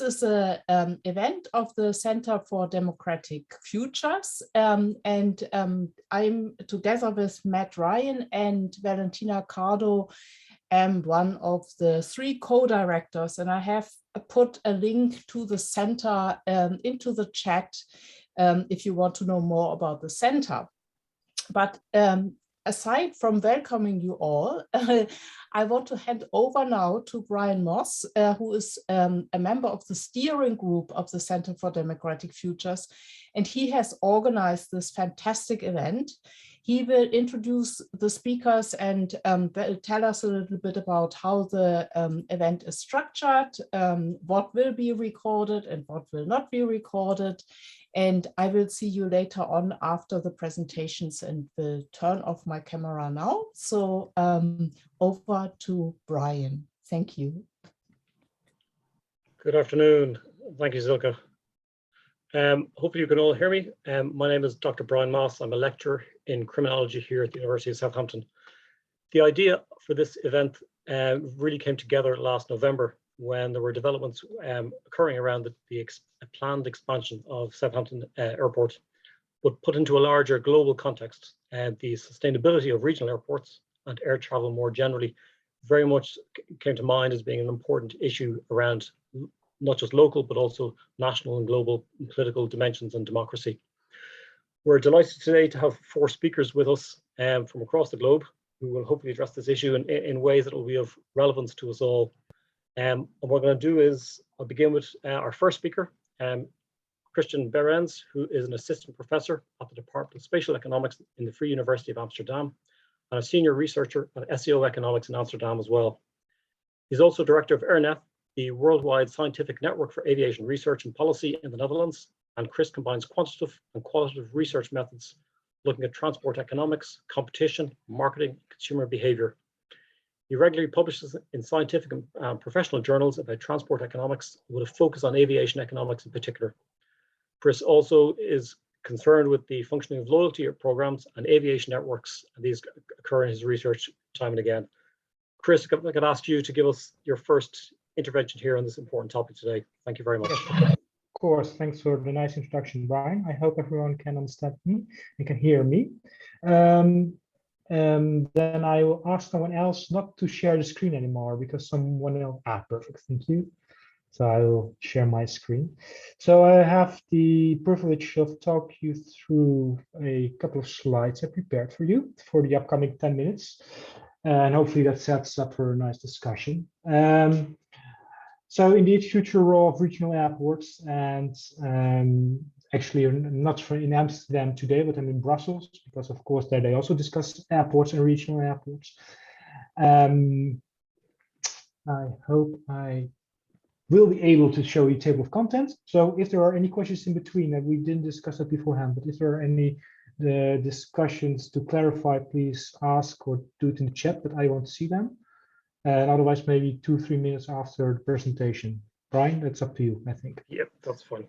is a event of the Center for Democratic Futures, and I'm together with Matt Ryan and Valentina Cardo, am one of the 3 co-directors, and I have put a link to the center into the chat if you want to know more about the center. But aside from welcoming you all, I want to hand over now to Brian Moss, who is a member of the steering group of the Center for Democratic Futures, and he has organized this fantastic event. He will introduce the speakers and tell us a little bit about how the event is structured, what will be recorded and what will not be recorded. And I will see you later on after the presentations, and will turn off my camera now. So over to Brian. Thank you. Good afternoon. Thank you, Silke. Hopefully you can all hear me. My name is Dr. Brian Moss. I'm a lecturer in criminology here at the University of Southampton. The idea for this event really came together last November when there were developments occurring around the planned expansion of Southampton Airport, but put into a larger global context. The sustainability of regional airports and air travel more generally very much came to mind as being an important issue around not just local, but also national and global political dimensions and democracy. We're delighted today to have 4 speakers with us from across the globe who will hopefully address this issue in ways that will be of relevance to us all. And what we're going to do is I'll begin with our first speaker, Christian Berends, who is an assistant professor at the Department of Spatial Economics in the Free University of Amsterdam and a senior researcher at SEO Economics in Amsterdam as well. He's also director of AirNet, the worldwide scientific network for aviation research and policy in the Netherlands. And Chris combines quantitative and qualitative research methods looking at transport economics, competition, marketing, and consumer behavior. He regularly publishes in scientific and professional journals about transport economics with a focus on aviation economics in particular. Chris also is concerned with the functioning of loyalty programs and aviation networks, and these occur in his research time and again. Chris, I could ask you to give us your first intervention here on this important topic today. Thank you very much. Of course, thanks for the nice introduction, Brian. I hope everyone can understand me and can hear me. Then I will ask someone else not to share the screen anymore because someone else, perfect, thank you. So I will share my screen. So I have the privilege of talk you through a couple of slides I prepared for you for the upcoming 10 minutes. And hopefully that sets up for a nice discussion. So indeed, future role of regional airports, and actually not in Amsterdam today, but I'm in Brussels, because of course there they also discuss airports and regional airports. I hope I will be able to show you a table of contents. So if there are any questions in between, that we didn't discuss it beforehand, but if there are any discussions to clarify, please ask or do it in the chat, but I won't see them. And otherwise, maybe 2-3 minutes after the presentation. Brian, that's up to you, I think. Yep, that's fine.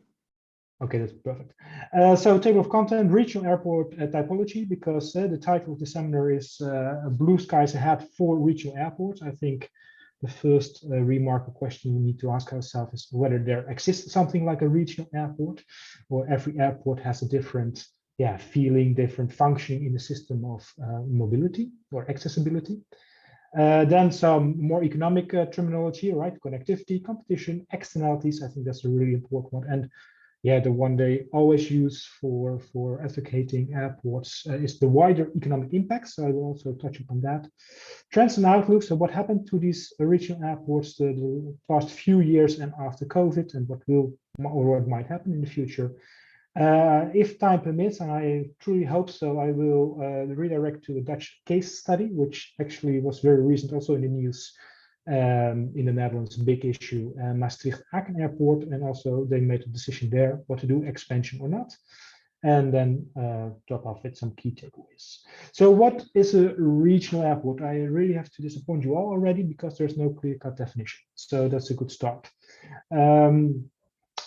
Okay, that's perfect. So table of content, regional airport typology, because the title of the seminar is Blue Skies Ahead for Regional Airports. I think the first remark or question we need to ask ourselves is whether there exists something like a regional airport, or every airport has a different feeling, different functioning in the system of mobility or accessibility. Then some more economic terminology, right? Connectivity, competition, externalities. I think that's a really important one. And the one they always use for advocating airports is the wider economic impact. So I will also touch upon that. Trends and outlook. So what happened to these regional airports the past few years and after COVID, and what will or what might happen in the future. If time permits, and I truly hope so, I will redirect to a Dutch case study, which actually was very recent, also in the news in the Netherlands, big issue, Maastricht-Aken Airport, and also they made a decision there what to do, expansion or not, and then drop off with some key takeaways. So what is a regional airport? I really have to disappoint you all already because there's no clear-cut definition. So that's a good start.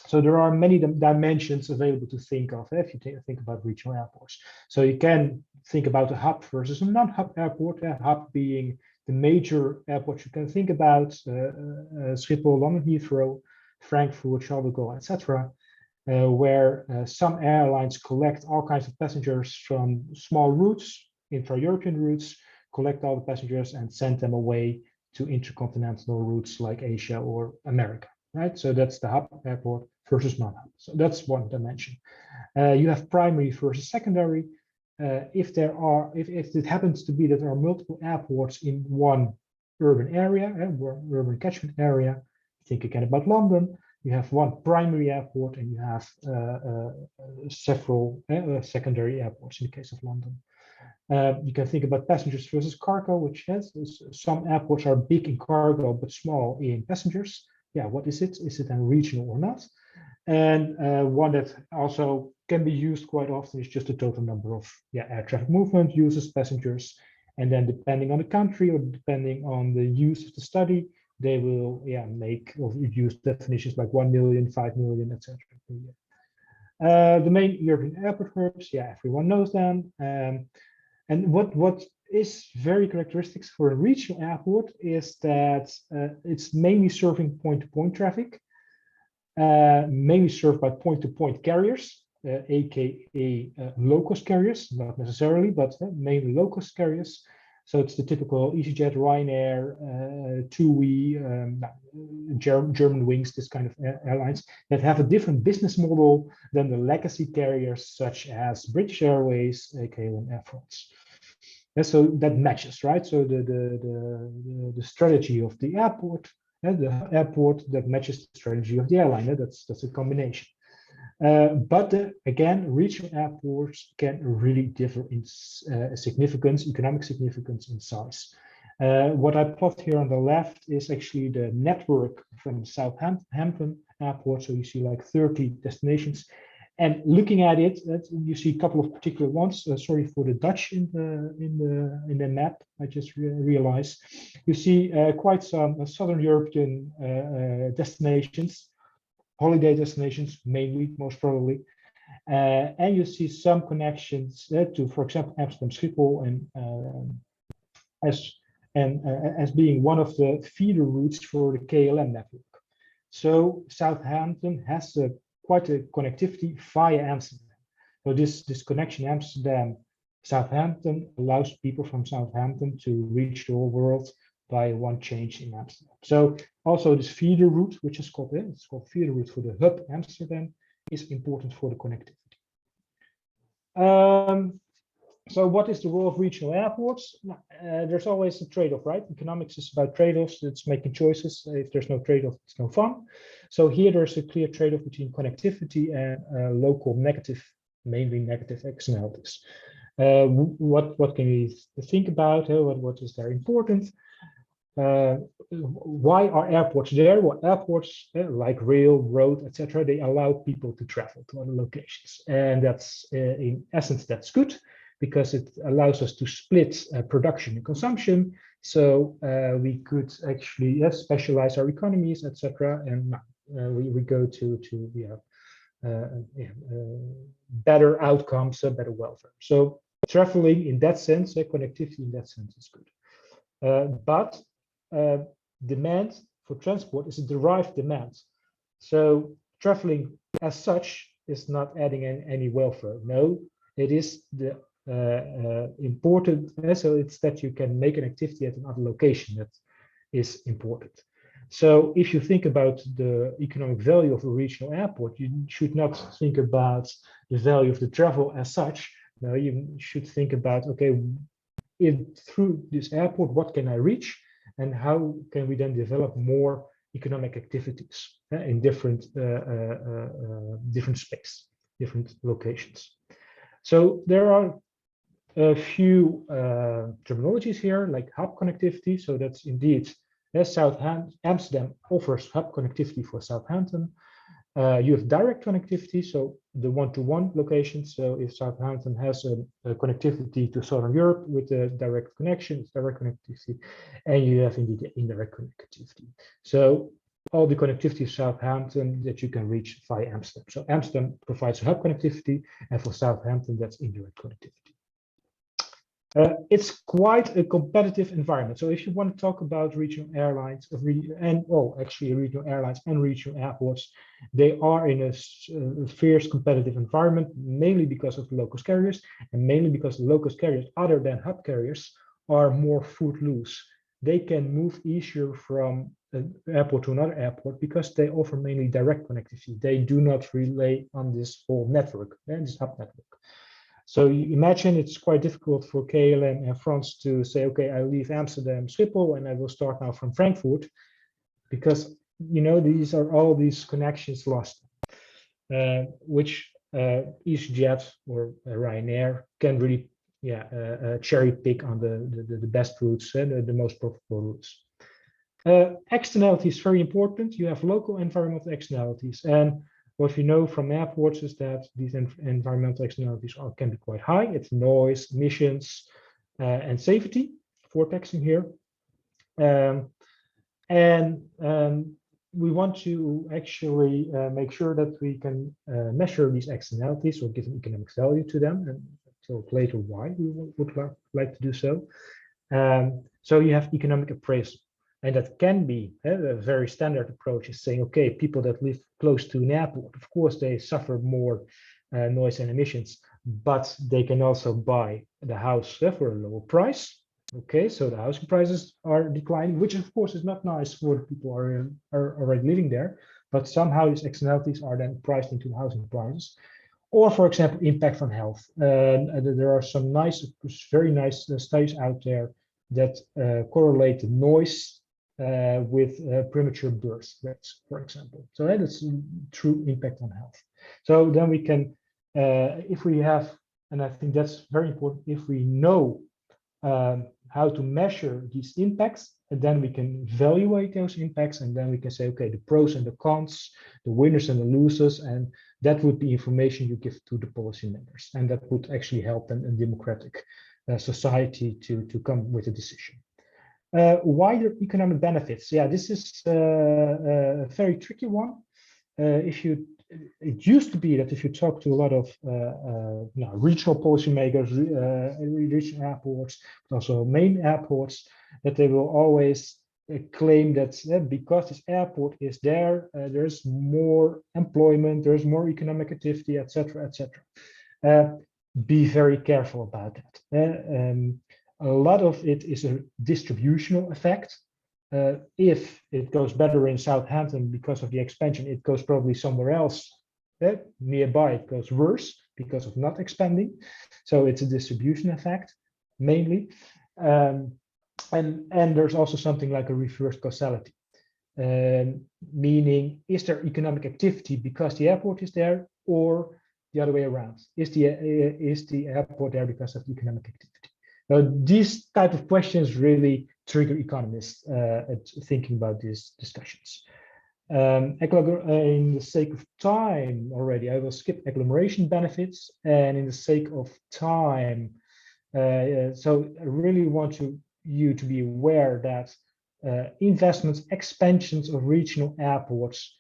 So there are many dimensions available to think of if you think about regional airports. So you can think about a hub versus a non-hub airport, a hub being the major airports you can think about, Schiphol, London Heathrow, Frankfurt, Charles de Gaulle, etc., where some airlines collect all kinds of passengers from small routes, intra-European routes, collect all the passengers and send them away to intercontinental routes like Asia or America, right? So that's the hub airport versus non-hub. So that's one dimension. You have primary versus secondary. If it happens to be that there are multiple airports in one urban area, urban catchment area, think again about London, you have one primary airport and you have several secondary airports in the case of London. You can think about passengers versus cargo, which has some airports are big in cargo but small in passengers. Yeah, what is it? Is it then regional or not? And one that also can be used quite often is just the total number of air traffic movement, users, passengers. And then depending on the country or depending on the use of the study, they will make or use definitions like 1 million, 5 million, etc. per year. The main European airport hubs, everyone knows them. And what is very characteristics for a regional airport is that it's mainly serving point-to-point traffic, mainly served by point-to-point carriers, aka low-cost carriers, not necessarily, but mainly low-cost carriers. So it's the typical EasyJet, Ryanair, TUI, German Wings, this kind of airlines that have a different business model than the legacy carriers such as British Airways, KLM, Air France. And so that matches, right? So the strategy of the airport, the airport that matches the strategy of the airline. That's a combination. But again, regional airports can really differ in significance, economic significance, in size. What I plot here on the left is actually the network from Southampton Airport. So you see like 30 destinations. And looking at it, you see a couple of particular ones. Sorry for the Dutch in the map. I just realized you see quite some Southern European destinations, holiday destinations mainly, most probably, and you see some connections to, for example, Amsterdam Schiphol as being one of the feeder routes for the KLM network. So Southampton has quite a connectivity via Amsterdam. So this connection Amsterdam-Southampton allows people from Southampton to reach the whole world by one change in Amsterdam. So also this feeder route, which is called feeder route for the hub Amsterdam, is important for the connectivity. So what is the role of regional airports? There's always a trade-off, right? Economics is about trade-offs. It's making choices. If there's no trade-off, it's no fun. So here there's a clear trade-off between connectivity and local mainly negative externalities. What can we think about? What is very important? Why are airports there? Well, airports like rail, road, etc., they allow people to travel to other locations, and that's in essence that's good because it allows us to split production and consumption. So we could actually specialize our economies, etc., and we go to better outcomes, better welfare. So traveling in that sense, connectivity in that sense is good, but demand for transport is a derived demand. So traveling as such is not adding any welfare. No, it is the important. So it's that you can make an activity at another location that is important. So if you think about the economic value of a regional airport, you should not think about the value of the travel as such. No, you should think about, okay, through this airport, what can I reach? And how can we then develop more economic activities in different space, different locations? So there are a few terminologies here, like hub connectivity. So that's indeed, Amsterdam offers hub connectivity for Southampton. You have direct connectivity, so the one-to-one locations. So if Southampton has a connectivity to Southern Europe with a direct connection, it's direct connectivity, and you have indeed indirect connectivity. So all the connectivity of Southampton that you can reach via Amsterdam. So Amsterdam provides hub connectivity, and for Southampton, that's indirect connectivity. It's quite a competitive environment. So if you want to talk about regional airlines actually regional airlines and regional airports, they are in a fierce competitive environment, mainly because of the low-cost carriers and mainly because the low-cost carriers, other than hub carriers, are more footloose. They can move easier from an airport to another airport because they offer mainly direct connectivity. They do not rely on this whole network, this hub network. So you imagine it's quite difficult for KLM and France to say, okay, I leave Amsterdam Schiphol and I will start now from Frankfurt, because these are all these connections lost, which EasyJet or Ryanair can really cherry pick on the best routes and the most profitable routes. Externalities very important. You have local environmental externalities, and what we know from airports is that these environmental externalities can be quite high. It's noise, emissions, and safety for taxing here. We want to actually make sure that we can measure these externalities or give an economic value to them, and talk later why we would like to do so. So you have economic appraisal. And that can be a very standard approach, is saying, okay, people that live close to an airport, of course, they suffer more noise and emissions, but they can also buy the house for a lower price. Okay, so the housing prices are declining, which of course is not nice for the people who are already living there, but somehow these externalities are then priced into housing prices. Or, for example, impact on health. There are some very nice studies out there that correlate the noise with premature birth rates, for example. So that is a true impact on health. So then we can, if we have, and I think that's very important, if we know how to measure these impacts, and then we can evaluate those impacts, and then we can say, okay, the pros and the cons, the winners and the losers, and that would be information you give to the policymakers, and that would actually help a democratic society to come with a decision. Wider economic benefits. Yeah, this is a very tricky one. It used to be that if you talk to a lot of regional policymakers, regional airports, but also main airports, that they will always claim that because this airport is there, there's more employment, there's more economic activity, etc., etc. Be very careful about that. A lot of it is a distributional effect. If it goes better in Southampton because of the expansion, it goes probably somewhere else nearby. It goes worse because of not expanding. So it's a distribution effect mainly. And there's also something like a reverse causality, meaning is there economic activity because the airport is there, or the other way around? Is the airport there because of the economic activity? Now, these type of questions really trigger economists at thinking about these discussions. In the sake of time already, I will skip agglomeration benefits, and in the sake of time, so I really want you to be aware that investments, expansions of regional airports,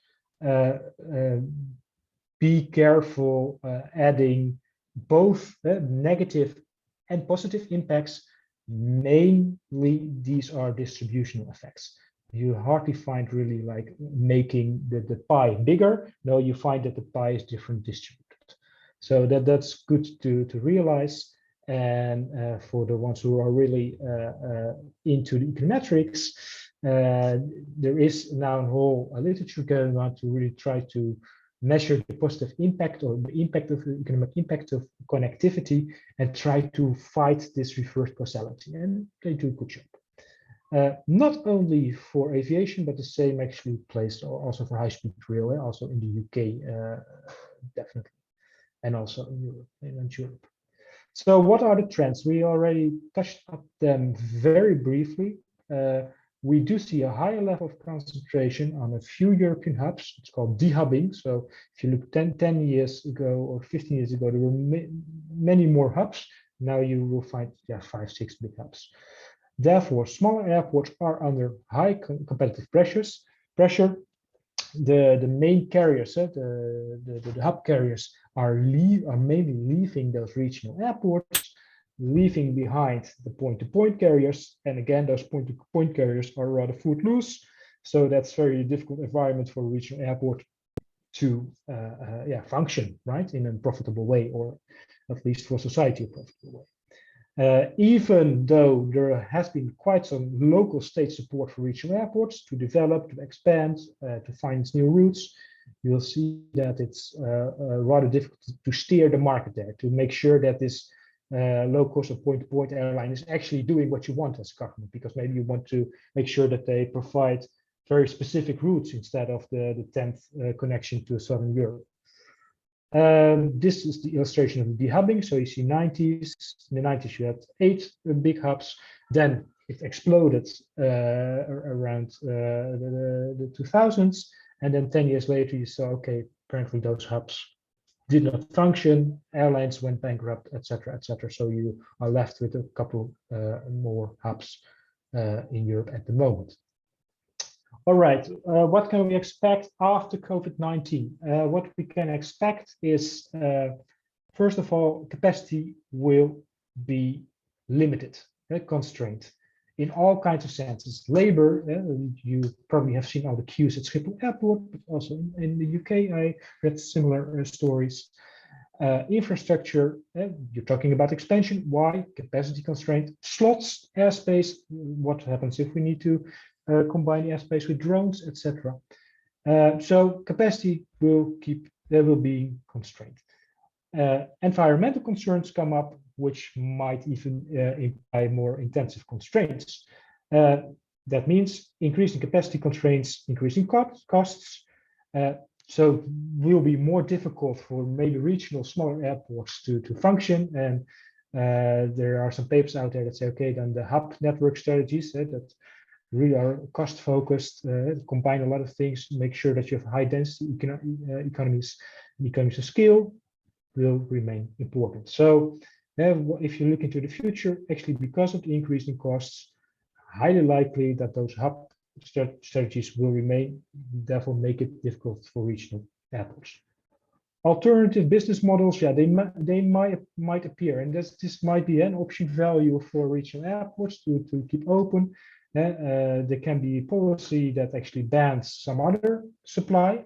be careful adding both negative and positive impacts. Mainly these are distributional effects. You hardly find really like making the pie bigger. No, you find that the pie is different distributed. So that's good to realize. And for the ones who are really into the econometrics, there is now a whole literature going on to really try to measure the positive impact or the impact of the economic impact of connectivity and try to fight this reverse causality, and they do a good job. Not only for aviation, but the same actually plays also for high-speed rail, also in the UK, definitely, and also in Europe. So what are the trends? We already touched on them very briefly. We do see a higher level of concentration on a few European hubs. It's called dehubbing. So if you look 10 years ago or 15 years ago, there were many more hubs. Now you will find 5, 6 big hubs. Therefore, smaller airports are under high competitive pressure. The main carriers, the hub carriers, are mainly leaving those regional airports. leaving behind the point-to-point carriers. And again, those point-to-point carriers are rather footloose. So that's very difficult environment for a regional airport to function, right, in a profitable way, or at least for society a profitable way. Even though there has been quite some local state support for regional airports to develop, to expand, to find new routes, you'll see that it's rather difficult to steer the market there, to make sure that this low-cost or point-to-point airline is actually doing what you want as a government, because maybe you want to make sure that they provide very specific routes instead of the 10th connection to Southern Europe. This is the illustration of the dehubbing. So you see 90s. In the 90s, you had 8 big hubs. Then it exploded around the 2000s. And then 10 years later, you saw, okay, apparently those hubs did not function. Airlines went bankrupt, etc., etc. So you are left with a couple more hubs in Europe at the moment. All right, what can we expect after COVID-19? What we can expect is, first of all, capacity will be limited, constrained in all kinds of senses. Labor, you probably have seen all the queues at Schiphol Airport, but also in the UK, I read similar stories. Infrastructure, you're talking about expansion. Why? Capacity constraint. Slots, airspace. What happens if we need to combine airspace with drones, etc. So capacity will be constrained. Environmental concerns come up, which might even imply more intensive constraints. That means increasing capacity constraints, increasing costs. So it will be more difficult for maybe regional smaller airports to function. And there are some papers out there that say, okay, then the hub network strategies that really are cost focused, combine a lot of things, make sure that you have high density economies of scale will remain important. So if you look into the future, actually because of the increase in costs, highly likely that those hub strategies will remain, therefore make it difficult for regional airports. Alternative business models, yeah, they might appear, and this might be an option value for regional airports to keep open. There can be policy that actually bans some other supply,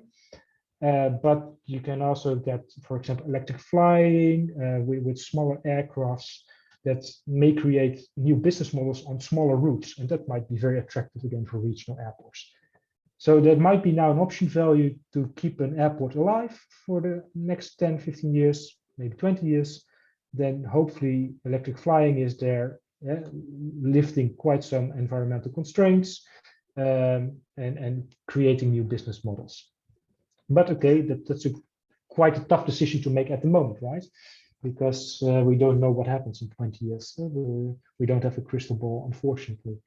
but you can also get, for example, electric flying with smaller aircrafts that may create new business models on smaller routes, and that might be very attractive again for regional airports. So that might be now an option value to keep an airport alive for the next 10, 15 years, maybe 20 years. Then hopefully electric flying is there, lifting quite some environmental constraints and creating new business models. But okay, that's quite a tough decision to make at the moment, right? Because we don't know what happens in 20 years. We don't have a crystal ball, unfortunately.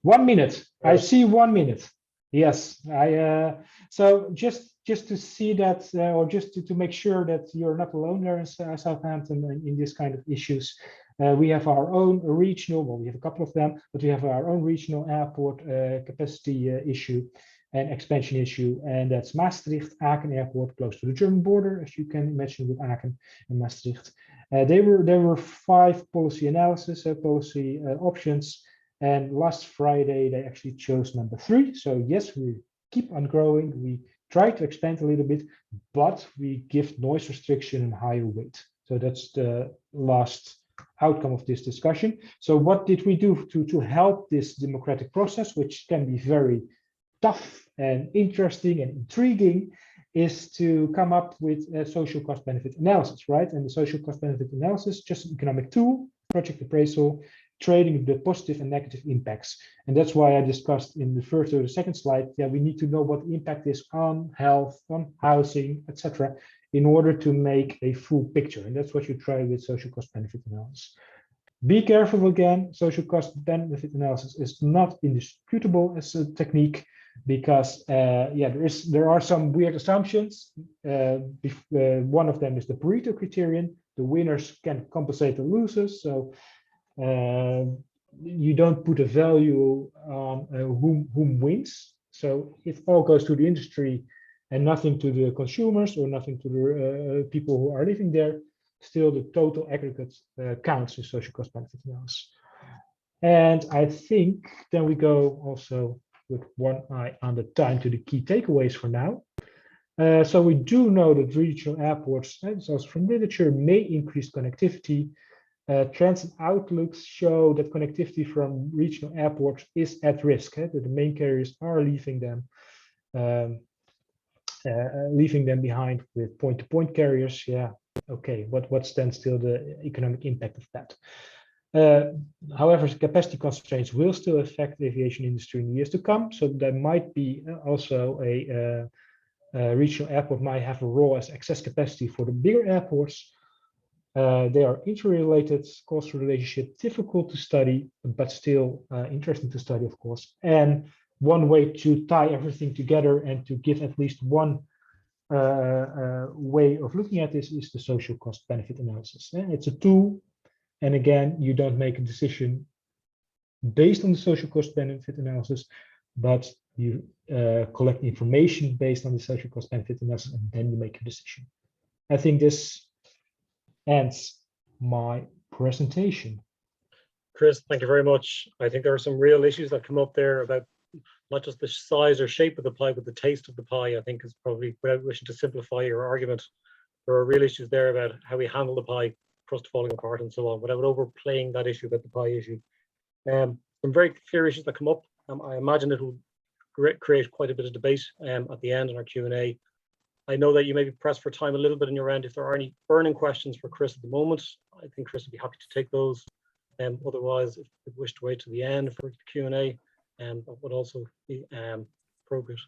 1 minute. I see 1 minute. Yes. So just to see that, or just to make sure that you're not alone there in Southampton in this kind of issues. We have our own regional, well, we have a couple of them, but we have our own regional airport capacity issue and expansion issue, and that's Maastricht, Aachen Airport, close to the German border, as you can imagine with Aachen and Maastricht. There were 5 policy analysis, policy options, and last Friday they actually chose number 3. So yes, we keep on growing. We try to expand a little bit, but we give noise restriction and higher weight. So that's the last outcome of this discussion. So what did we do to help this democratic process, which can be very tough and interesting and intriguing, is to come up with a social cost benefit analysis, right? And the social cost benefit analysis, just an economic tool, project appraisal, trading the positive and negative impacts. And that's why I discussed in the first or the second slide, yeah, we need to know what the impact is on health, on housing, etc., in order to make a full picture. And that's what you try with social cost benefit analysis. Be careful again, social cost benefit analysis is not indisputable as a technique, because there are some weird assumptions. One of them is the Pareto criterion. The winners can compensate the losers. So you don't put a value on whom wins. So it all goes to the industry and nothing to the consumers or nothing to the people who are living there. still the total aggregate counts in social cost benefit analysis. And I think then we go also with one eye on the time to the key takeaways for now. So we do know that regional airports, and so from literature, may increase connectivity. Trends and outlooks show that connectivity from regional airports is at risk, that the main carriers are leaving them behind with point-to-point carriers. Yeah, okay, what's then still the economic impact of that? However, capacity constraints will still affect the aviation industry in the years to come. So there might be also a regional airport might have a role as excess capacity for the bigger airports. They are interrelated, causal relationship, difficult to study, but still interesting to study, of course. And one way to tie everything together and to give at least one way of looking at this is the social cost benefit analysis. It's a tool. And again, you don't make a decision based on the social cost benefit analysis, but you collect information based on the social cost benefit analysis, and then you make a decision. I think this ends my presentation. Chris, thank you very much. I think there are some real issues that come up there about not just the size or shape of the pie, but the taste of the pie. I think is probably, without wishing to simplify your argument, there are real issues there about how we handle the pie, crust falling apart and so on, without overplaying that issue about the pie issue. Some very clear issues that come up. I imagine it will create quite a bit of debate at the end in our Q&A. I know that you may be pressed for time a little bit in your end. If there are any burning questions for Chris at the moment, I think Chris would be happy to take those. Otherwise, if you wish to wait to the end for the Q&A, that would also be appropriate.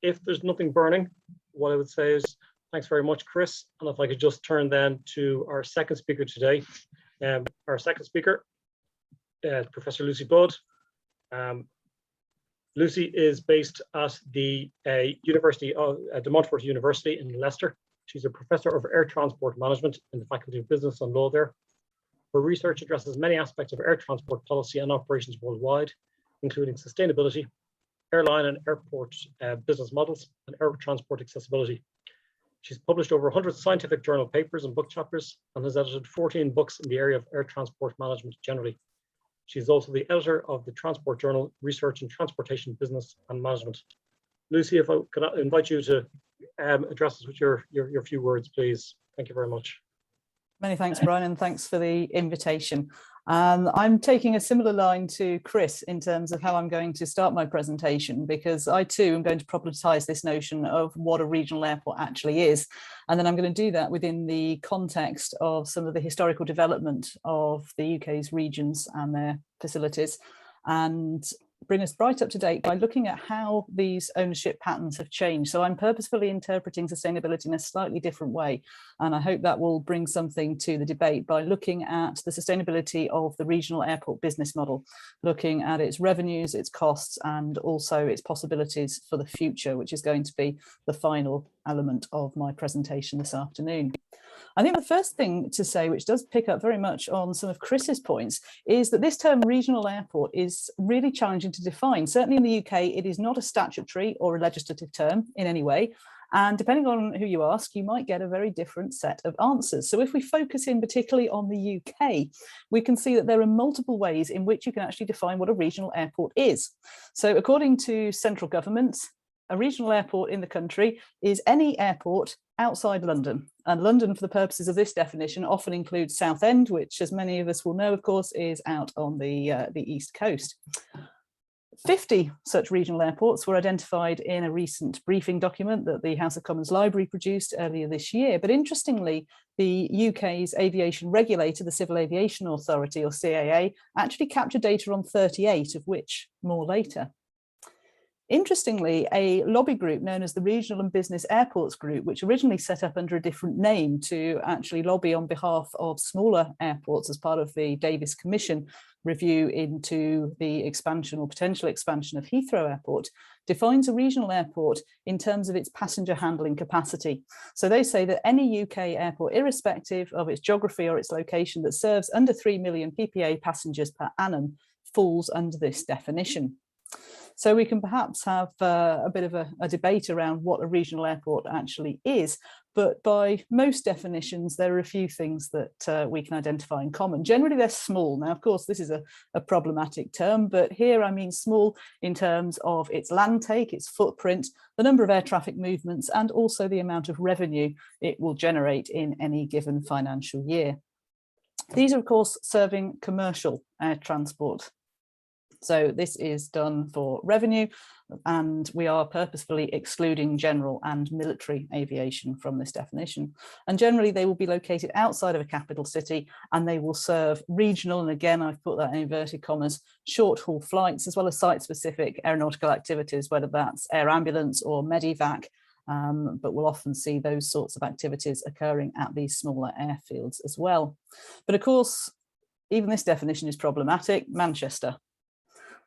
If there's nothing burning, what I would say is thanks very much, Chris. And if I could just turn then to our second speaker today. Our second speaker, Professor Lucy Budd. Lucy is based at the University of De Montfort University in Leicester. She's a professor of air transport management in the Faculty of Business and Law there. Her research addresses many aspects of air transport policy and operations worldwide, including sustainability, airline and airport business models, and air transport accessibility. She's published over 100 scientific journal papers and book chapters, and has edited 14 books in the area of air transport management generally. She's also the editor of the transport journal, Research in Transportation, Business and Management. Lucy, if I could invite you to address us with your few words, please. Thank you very much. Many thanks, Brian, and thanks for the invitation. I'm taking a similar line to Chris in terms of how I'm going to start my presentation, because I too am going to problematize this notion of what a regional airport actually is. And then I'm going to do that within the context of some of the historical development of the UK's regions and their facilities, and bring us right up to date by looking at how these ownership patterns have changed. So I'm purposefully interpreting sustainability in a slightly different way. And I hope that will bring something to the debate by looking at the sustainability of the regional airport business model, looking at its revenues, its costs, and also its possibilities for the future, which is going to be the final element of my presentation this afternoon. I think the first thing to say, which does pick up very much on some of Chris's points, is that this term regional airport is really challenging to define. Certainly in the UK, it is not a statutory or a legislative term in any way. And depending on who you ask, you might get a very different set of answers. So if we focus in particularly on the UK, we can see that there are multiple ways in which you can actually define what a regional airport is. So according to central government, a regional airport in the country is any airport outside London. And London, for the purposes of this definition, often includes Southend, which, as many of us will know, of course, is out on the East Coast. 50 such regional airports were identified in a recent briefing document that the House of Commons Library produced earlier this year. But interestingly, the UK's aviation regulator, the Civil Aviation Authority, or CAA, actually captured data on 38, of which more later. Interestingly, a lobby group known as the Regional and Business Airports Group, which originally set up under a different name to actually lobby on behalf of smaller airports as part of the Davis Commission review into the expansion or potential expansion of Heathrow Airport, defines a regional airport in terms of its passenger handling capacity. So they say that any UK airport, irrespective of its geography or its location, that serves under 3 million PPA passengers per annum falls under this definition. So we can perhaps have a bit of a debate around what a regional airport actually is, but by most definitions, there are a few things that we can identify in common. Generally, they're small. Now, of course, this is a problematic term, but here I mean small in terms of its land take, its footprint, the number of air traffic movements, and also the amount of revenue it will generate in any given financial year. These are, of course, serving commercial air transport. So this is done for revenue, and we are purposefully excluding general and military aviation from this definition. And generally they will be located outside of a capital city, and they will serve regional, and again I've put that in inverted commas, short haul flights, as well as site-specific aeronautical activities, whether that's air ambulance or medivac, but we'll often see those sorts of activities occurring at these smaller airfields as well. But of course, even this definition is problematic. Manchester.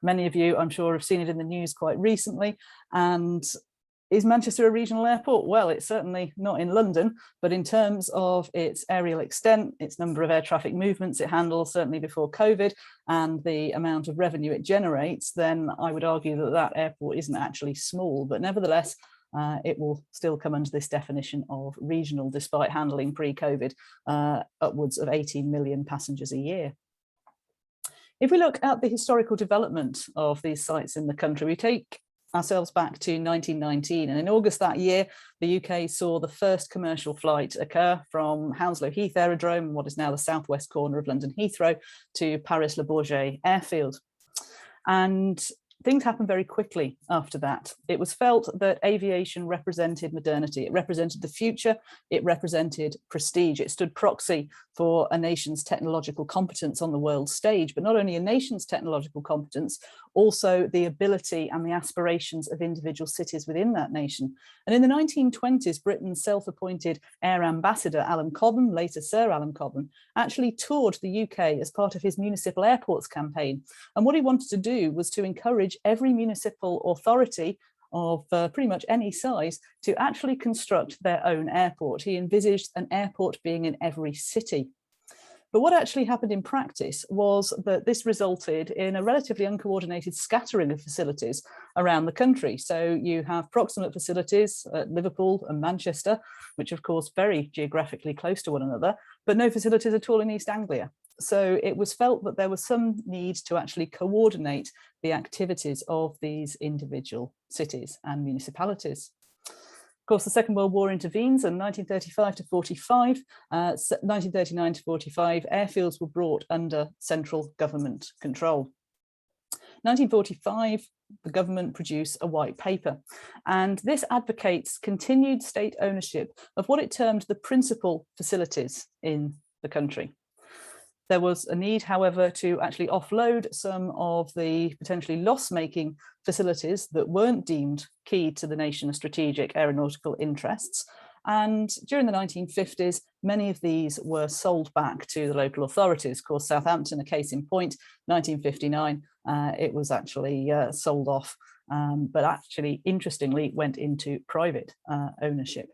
Many of you, I'm sure, have seen it in the news quite recently. And is Manchester a regional airport? Well, it's certainly not in London, but in terms of its aerial extent, its number of air traffic movements it handles, certainly before COVID, and the amount of revenue it generates, then I would argue that that airport isn't actually small, but nevertheless, it will still come under this definition of regional, despite handling pre-COVID upwards of 18 million passengers a year. If we look at the historical development of these sites in the country, we take ourselves back to 1919, and in August that year, the UK saw the first commercial flight occur from Hounslow Heath Aerodrome, what is now the southwest corner of London Heathrow, to Paris-Le Bourget airfield. And things happened very quickly after that. It was felt that aviation represented modernity. It represented the future. It represented prestige. It stood proxy for a nation's technological competence on the world stage, but not only a nation's technological competence, also the ability and the aspirations of individual cities within that nation. And in the 1920s, Britain's self-appointed Air Ambassador, Alan Cobham, later Sir Alan Cobham, actually toured the UK as part of his municipal airports campaign. And what he wanted to do was to encourage every municipal authority of pretty much any size to actually construct their own airport. He envisaged an airport being in every city. But what actually happened in practice was that this resulted in a relatively uncoordinated scattering of facilities around the country. So you have proximate facilities at Liverpool and Manchester, which of course very geographically close to one another, but no facilities at all in East Anglia. So it was felt that there was some need to actually coordinate the activities of these individual cities and municipalities. Of course, the Second World War intervenes, and 1935 to 45, 1939 to 45, airfields were brought under central government control. 1945, the government produced a white paper, and this advocates continued state ownership of what it termed the principal facilities in the country. There was a need, however, to actually offload some of the potentially loss-making facilities that weren't deemed key to the nation's strategic aeronautical interests. And during the 1950s, many of these were sold back to the local authorities. Of course, Southampton, a case in point, 1959, it was actually sold off, but actually, interestingly, went into private ownership.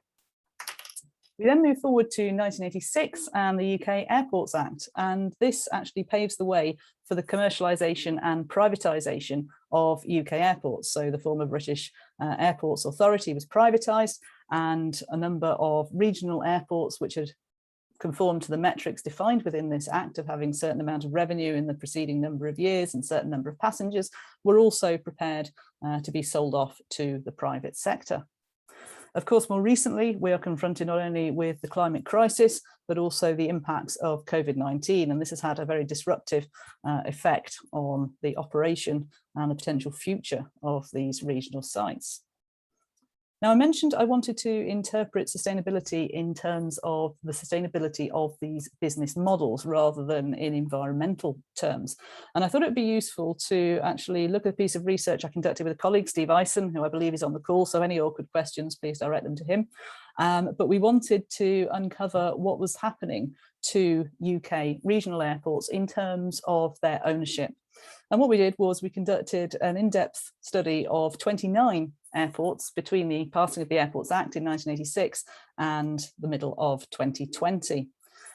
We then move forward to 1986 and the UK Airports Act, and this actually paves the way for the commercialisation and privatisation of UK airports. So the former British Airports Authority was privatised, and a number of regional airports which had conformed to the metrics defined within this act of having a certain amount of revenue in the preceding number of years and certain number of passengers were also prepared to be sold off to the private sector. Of course, more recently, we are confronted not only with the climate crisis, but also the impacts of COVID-19. And this has had a very disruptive effect on the operation and the potential future of these regional sites. Now, I mentioned I wanted to interpret sustainability in terms of the sustainability of these business models rather than in environmental terms. And I thought it would be useful to actually look at a piece of research I conducted with a colleague, Steve Eisen, who I believe is on the call. So any awkward questions, please direct them to him. But we wanted to uncover what was happening to UK regional airports in terms of their ownership. And what we did was we conducted an in-depth study of 29 airports between the passing of the Airports Act in 1986 and the middle of 2020.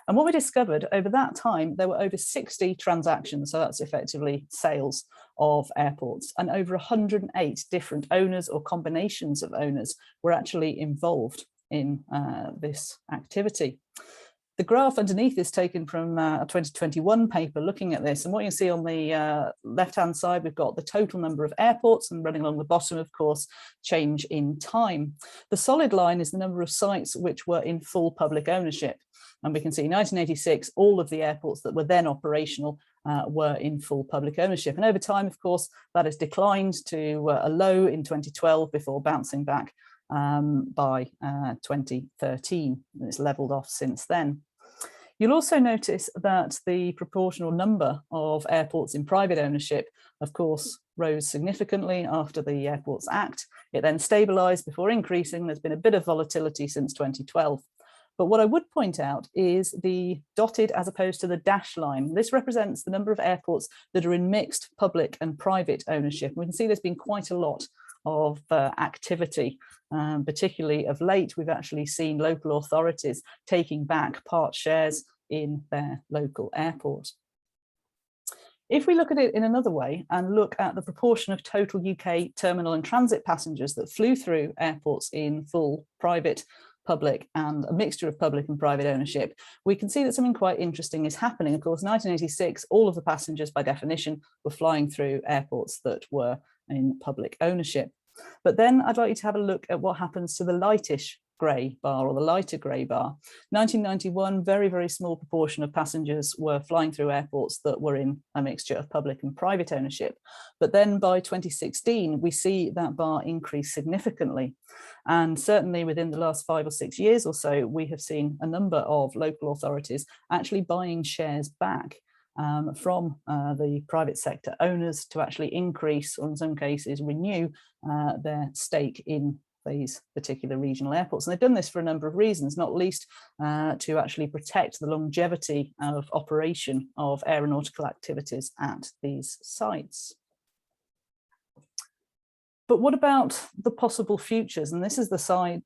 And what we discovered over that time, there were over 60 transactions, so that's effectively sales of airports, and over 108 different owners or combinations of owners were actually involved in this activity. The graph underneath is taken from a 2021 paper looking at this. And what you see on the left-hand side, we've got the total number of airports, and running along the bottom, of course, change in time. The solid line is the number of sites which were in full public ownership. And we can see 1986, all of the airports that were then operational were in full public ownership. And over time, of course, that has declined to a low in 2012 before bouncing back by 2013, and it's leveled off since then. You'll also notice that the proportional number of airports in private ownership, of course, rose significantly after the Airports Act. It then stabilised before increasing. There's been a bit of volatility since 2012. But what I would point out is the dotted as opposed to the dashed line. This represents the number of airports that are in mixed public and private ownership. We can see there's been quite a lot of activity, particularly of late. We've actually seen local authorities taking back part shares in their local airport. If we look at it in another way and look at the proportion of total UK terminal and transit passengers that flew through airports in full private, public, and a mixture of public and private ownership, we can see that something quite interesting is happening. Of course, 1986, all of the passengers by definition were flying through airports that were in public ownership. But then I'd like you to have a look at what happens to the lightish grey bar, or the lighter grey bar. 1991, very, very small proportion of passengers were flying through airports that were in a mixture of public and private ownership. But then by 2016, we see that bar increase significantly. And certainly within the last 5 or 6 years or so, we have seen a number of local authorities actually buying shares back from the private sector owners to actually increase, or in some cases renew, their stake in these particular regional airports. And they've done this for a number of reasons, not least to actually protect the longevity of operation of aeronautical activities at these sites. But what about the possible futures? And this is the slide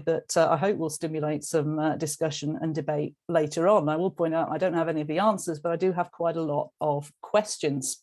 that I hope will stimulate some discussion and debate later on. I will point out I don't have any of the answers, but I do have quite a lot of questions.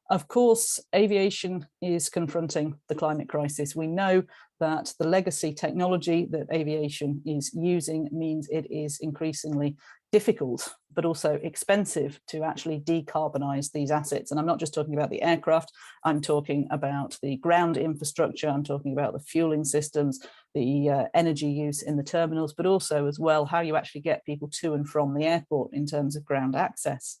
Of course, aviation is confronting the climate crisis. We know that the legacy technology that aviation is using means it is increasingly difficult, but also expensive to actually decarbonize these assets. And I'm not just talking about the aircraft, I'm talking about the ground infrastructure, I'm talking about the fueling systems, the energy use in the terminals, but also as well how you actually get people to and from the airport in terms of ground access.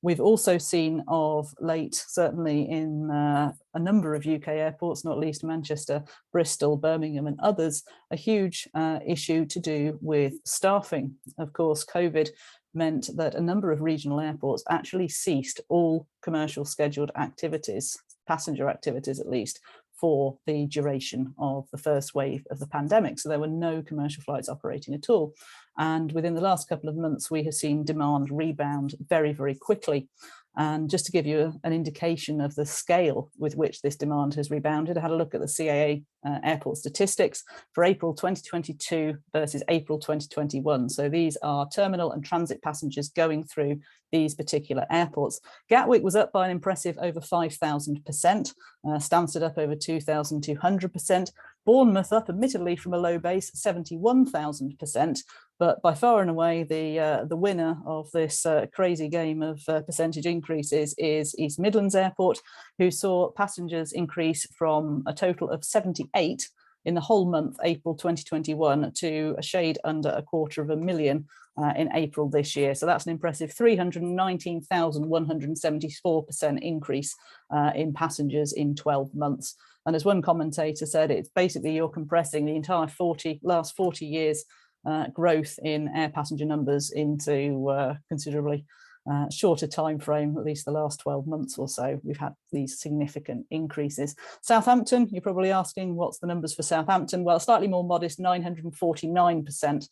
We've also seen of late, certainly in a number of UK airports, not least Manchester, Bristol, Birmingham and others, a huge issue to do with staffing. Of course, COVID meant that a number of regional airports actually ceased all commercial scheduled activities, passenger activities at least, for the duration of the first wave of the pandemic. So there were no commercial flights operating at all. And within the last couple of months, we have seen demand rebound very, very quickly. And just to give you an indication of the scale with which this demand has rebounded, I had a look at the CAA airport statistics for April 2022 versus April 2021. So these are terminal and transit passengers going through these particular airports. Gatwick was up by an impressive over 5,000%, Stansted up over 2,200%, Bournemouth up admittedly from a low base, 71,000%. But by far and away, the winner of this crazy game of percentage increases is East Midlands Airport, who saw passengers increase from a total of 78 in the whole month, April 2021, to a shade under 250,000 in April this year. So that's an impressive 319,174% increase in passengers in 12 months. And as one commentator said, it's basically you're compressing the entire last 40 years growth in air passenger numbers into considerably shorter time frame, at least the last 12 months or so. We've had these significant increases. Southampton, you're probably asking what's the numbers for Southampton? Well, slightly more modest, 949%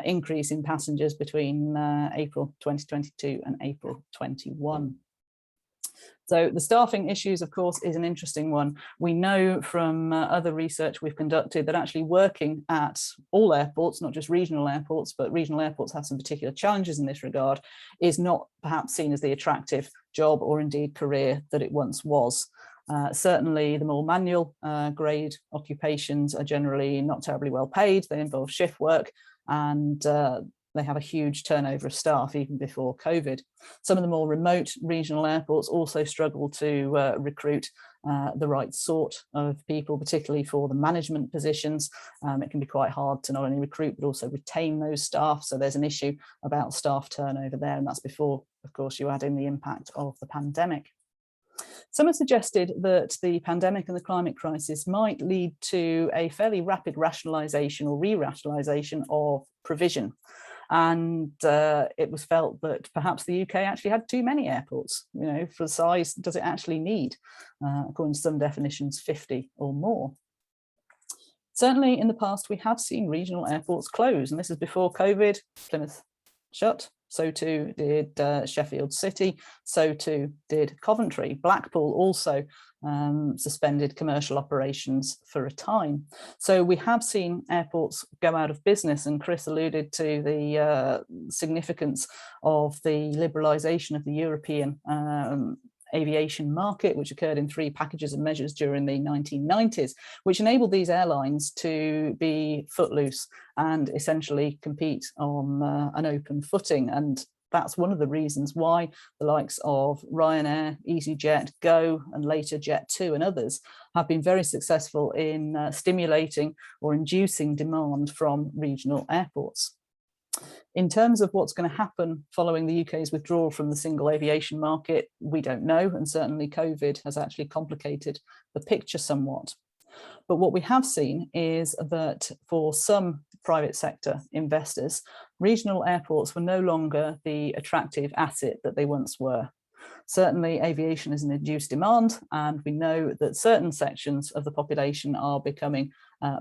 increase in passengers between April 2022 and April 21. So the staffing issues, of course, is an interesting one. We know from other research we've conducted that actually working at all airports, not just regional airports, but regional airports have some particular challenges in this regard, is not perhaps seen as the attractive job or indeed career that it once was. Certainly the more manual grade occupations are generally not terribly well paid. They involve shift work, and they have a huge turnover of staff even before COVID. Some of the more remote regional airports also struggle to recruit the right sort of people, particularly for the management positions. It can be quite hard to not only recruit, but also retain those staff. So there's an issue about staff turnover there, and that's before, of course, you add in the impact of the pandemic. Some have suggested that the pandemic and the climate crisis might lead to a fairly rapid rationalisation or re-rationalisation of provision. And it was felt that perhaps the UK actually had too many airports. You know, for the size, does it actually need, according to some definitions, 50 or more? Certainly in the past, we have seen regional airports close, and this is before COVID. Plymouth shut. So too did Sheffield City, so too did Coventry. Blackpool also suspended commercial operations for a time. So we have seen airports go out of business, and Chris alluded to the significance of the liberalisation of the European aviation market, which occurred in 3 packages of measures during the 1990s, which enabled these airlines to be footloose and essentially compete on an open footing. And that's one of the reasons why the likes of Ryanair, EasyJet, Go, and later Jet2 and others have been very successful in stimulating or inducing demand from regional airports. In terms of what's going to happen following the UK's withdrawal from the single aviation market, we don't know, and certainly COVID has actually complicated the picture somewhat. But what we have seen is that for some private sector investors, regional airports were no longer the attractive asset that they once were. Certainly aviation is an induced demand, and we know that certain sections of the population are becoming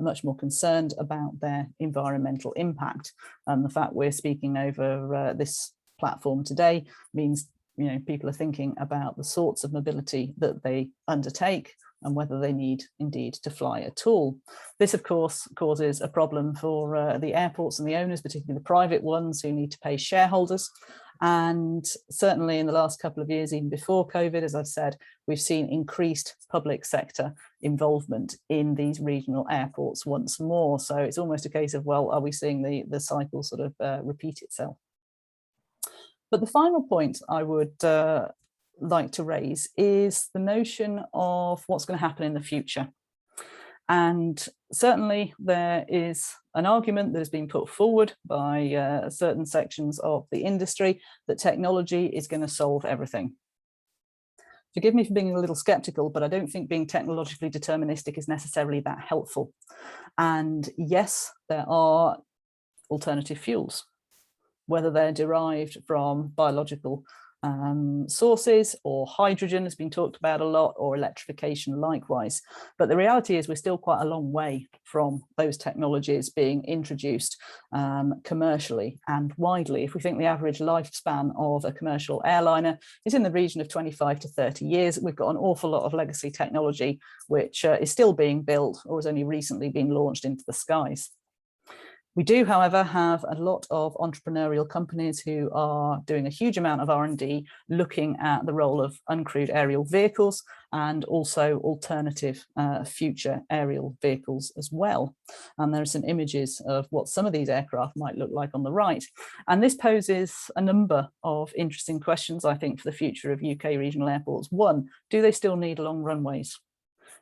much more concerned about their environmental impact. And the fact we're speaking over this platform today means, you know, people are thinking about the sorts of mobility that they undertake and whether they need indeed to fly at all. This, of course, causes a problem for the airports and the owners, particularly the private ones who need to pay shareholders. And certainly in the last couple of years, even before COVID, as I've said, we've seen increased public sector involvement in these regional airports once more. So it's almost a case of, well, are we seeing the cycle sort of repeat itself? But the final point I would like to raise is the notion of what's going to happen in the future. And certainly there is an argument that has been put forward by certain sections of the industry that technology is going to solve everything. Forgive me for being a little skeptical, but I don't think being technologically deterministic is necessarily that helpful. And yes, there are alternative fuels, whether they're derived from biological sources, or hydrogen has been talked about a lot, or electrification likewise. But the reality is we're still quite a long way from those technologies being introduced commercially and widely. If we think the average lifespan of a commercial airliner is in the region of 25 to 30 years, we've got an awful lot of legacy technology which is still being built or has only recently been launched into the skies. We do, however, have a lot of entrepreneurial companies who are doing a huge amount of R&D looking at the role of uncrewed aerial vehicles and also alternative future aerial vehicles as well. And there are some images of what some of these aircraft might look like on the right. And this poses a number of interesting questions, I think, for the future of UK regional airports. One, do they still need long runways?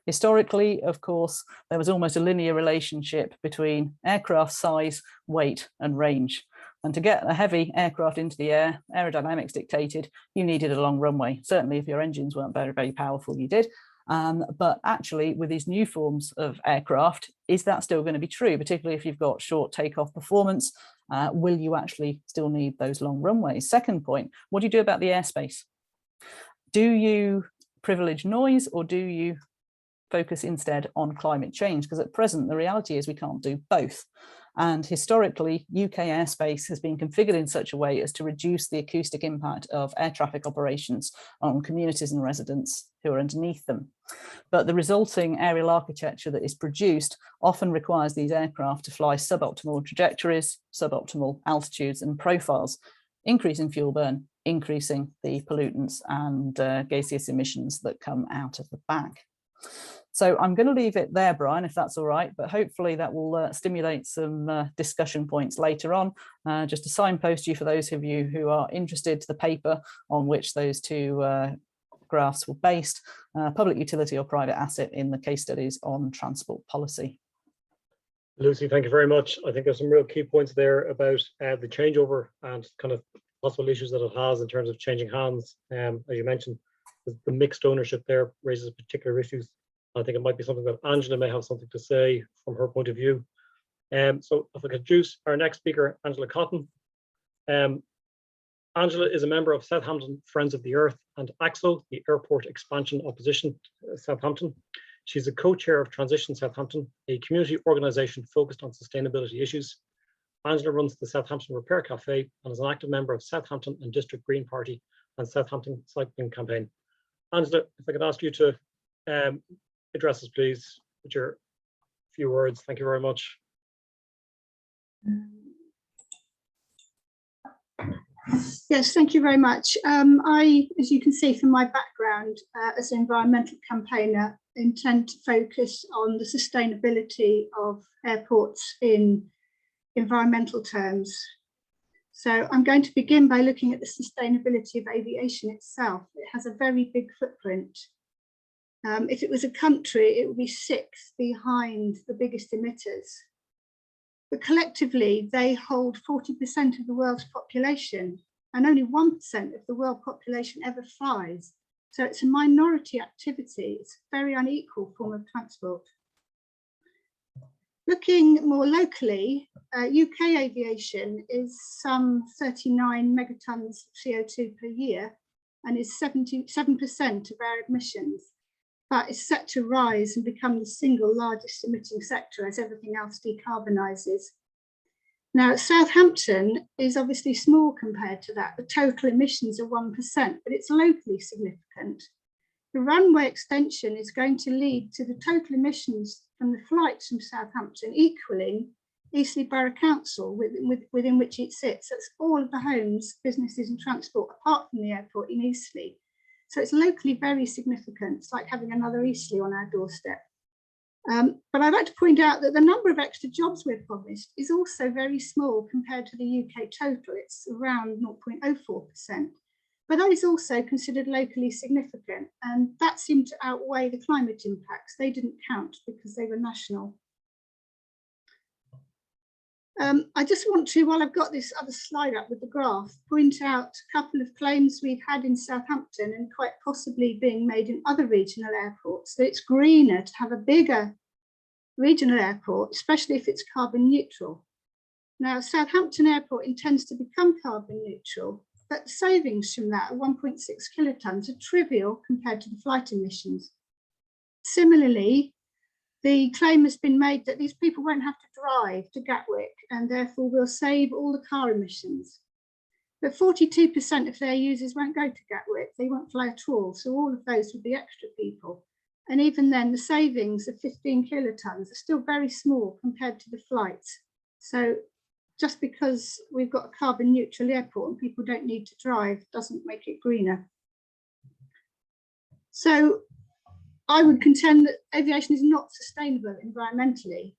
Historically, of course, there was almost a linear relationship between aircraft size, weight, and range. And to get a heavy aircraft into the air, aerodynamics dictated you needed a long runway. Certainly, if your engines weren't very, very powerful, you did. But actually, with these new forms of aircraft, is that still going to be true? Particularly if you've got short takeoff performance, will you actually still need those long runways? Second point, what do you do about the airspace? Do you privilege noise, or do you focus instead on climate change? Because at present, the reality is we can't do both. And historically, UK airspace has been configured in such a way as to reduce the acoustic impact of air traffic operations on communities and residents who are underneath them. But the resulting aerial architecture that is produced often requires these aircraft to fly suboptimal trajectories, suboptimal altitudes and profiles, increasing fuel burn, increasing the pollutants and gaseous emissions that come out of the back. So I'm going to leave it there, Brian, if that's all right, but hopefully that will stimulate some discussion points later on. Just to signpost you for those of you who are interested to the paper on which those two graphs were based, public utility or private asset in the case studies on transport policy. Lucy, thank you very much. I think there's some real key points there about the changeover and kind of possible issues that it has in terms of changing hands. As you mentioned, the mixed ownership there raises particular issues. I think it might be something that Angela may have something to say from her point of view. So if I could introduce our next speaker, Angela Cotton. Angela is a member of Southampton Friends of the Earth and AXO, the Airport Expansion Opposition Southampton. She's a co-chair of Transition Southampton, a community organisation focused on sustainability issues. Angela runs the Southampton Repair Cafe and is an active member of Southampton and District Green Party and Southampton Cycling Campaign. Angela, if I could ask you to address us, please, with your few words. Thank you very much. Yes, thank you very much. I, as you can see from my background as an environmental campaigner, intend to focus on the sustainability of airports in environmental terms. So I'm going to begin by looking at the sustainability of aviation itself. It has a very big footprint. If it was a country, it would be sixth behind the biggest emitters. But collectively, they hold 40% of the world's population, and only 1% of the world population ever flies. So it's a minority activity. It's a very unequal form of transport. Looking more locally, UK aviation is some 39 megatons of CO2 per year and is 77% of our emissions, but is set to rise and become the single largest emitting sector as everything else decarbonises. Now, Southampton is obviously small compared to that. The total emissions are 1%, but it's locally significant. The runway extension is going to lead to the total emissions from the flights from Southampton equaling Eastleigh Borough Council within which it sits. That's all of the homes, businesses and transport apart from the airport in Eastleigh. So it's locally very significant. It's like having another Eastleigh on our doorstep. But I'd like to point out that the number of extra jobs we've promised is also very small compared to the UK total. It's around 0.04%. But that is also considered locally significant, and that seemed to outweigh the climate impacts. They didn't count because they were national. I just want to, while I've got this other slide up with the graph, point out a couple of claims we've had in Southampton and quite possibly being made in other regional airports, that it's greener to have a bigger regional airport, especially if it's carbon neutral. Now, Southampton Airport intends to become carbon neutral, but the savings from that are 1.6 kilotons are trivial compared to the flight emissions. Similarly, the claim has been made that these people won't have to drive to Gatwick and therefore will save all the car emissions. But 42% of their users won't go to Gatwick, they won't fly at all, so all of those would be extra people. And even then, the savings of 15 kilotons are still very small compared to the flights. So just because we've got a carbon neutral airport and people don't need to drive doesn't make it greener. So I would contend that aviation is not sustainable environmentally.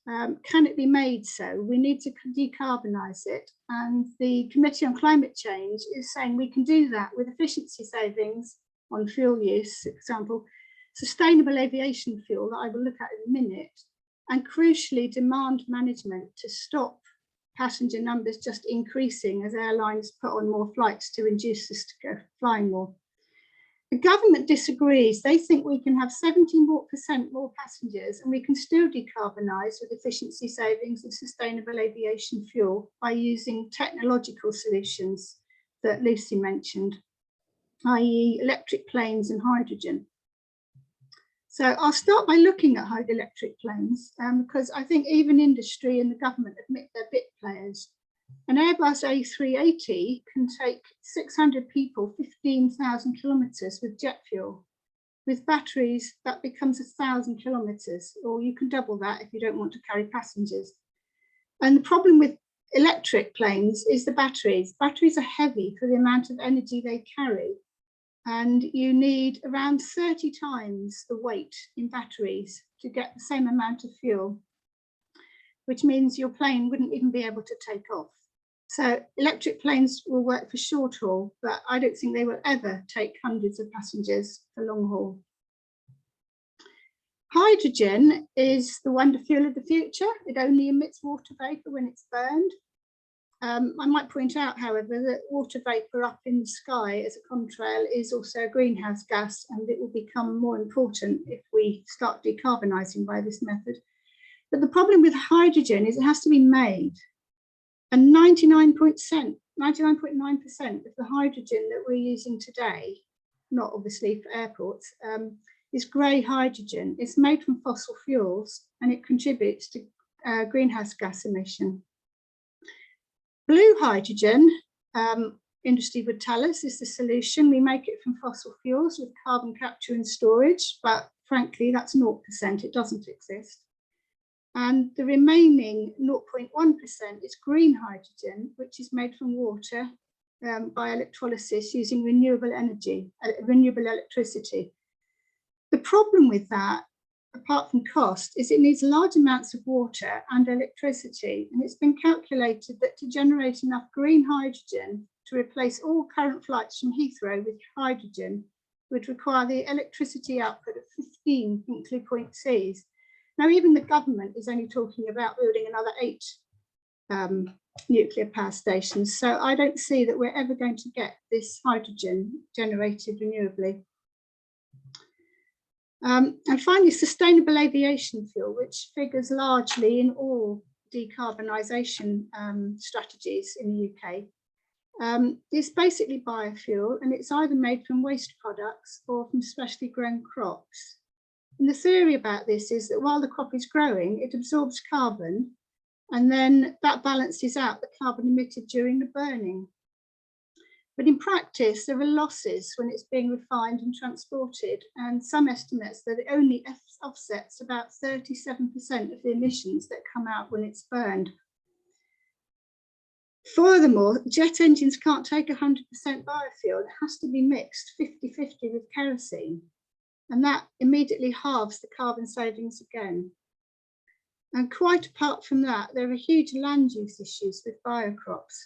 Can it be made so? We need to decarbonise it. And the Committee on Climate Change is saying we can do that with efficiency savings on fuel use, for example, sustainable aviation fuel that I will look at in a minute, and crucially demand management to stop passenger numbers just increasing as airlines put on more flights to induce us to go flying more. The government disagrees. They think we can have 17% more passengers and we can still decarbonise with efficiency savings and sustainable aviation fuel by using technological solutions that Lucy mentioned, i.e. electric planes and hydrogen. So I'll start by looking at hydroelectric planes because I think even industry and the government admit they're bit players. An Airbus A380 can take 600 people 15,000 kilometres with jet fuel. With batteries, that becomes 1,000 kilometres, or you can double that if you don't want to carry passengers. And the problem with electric planes is the batteries. Batteries are heavy for the amount of energy they carry. And you need around 30 times the weight in batteries to get the same amount of fuel, which means your plane wouldn't even be able to take off. So electric planes will work for short haul, but I don't think they will ever take hundreds of passengers for long haul. Hydrogen is the wonder fuel of the future. It only emits water vapour when it's burned. I might point out, however, that water vapour up in the sky as a contrail is also a greenhouse gas, and it will become more important if we start decarbonising by this method. But the problem with hydrogen is it has to be made. And 99.9% of the hydrogen that we're using today, not obviously for airports, is grey hydrogen. It's made from fossil fuels and it contributes to greenhouse gas emission. Blue hydrogen, industry would tell us, is the solution. We make it from fossil fuels with carbon capture and storage, but frankly, that's 0%. It doesn't exist. And the remaining 0.1% is green hydrogen, which is made from water by electrolysis using renewable energy, renewable electricity. The problem with that, apart from cost, is it needs large amounts of water and electricity. And it's been calculated that to generate enough green hydrogen to replace all current flights from Heathrow with hydrogen would require the electricity output of 15 Hinkley Point Cs. Now, even the government is only talking about building another 8 nuclear power stations. So I don't see that we're ever going to get this hydrogen generated renewably. And finally, sustainable aviation fuel, which figures largely in all decarbonisation strategies in the UK, is basically biofuel, and it's either made from waste products or from specially grown crops. And the theory about this is that while the crop is growing, it absorbs carbon, and then that balances out the carbon emitted during the burning. But in practice, there are losses when it's being refined and transported, and some estimates that it only offsets about 37% of the emissions that come out when it's burned. Furthermore, jet engines can't take 100% biofuel. It has to be mixed 50-50 with kerosene, and that immediately halves the carbon savings again. And quite apart from that, there are huge land use issues with biofuels.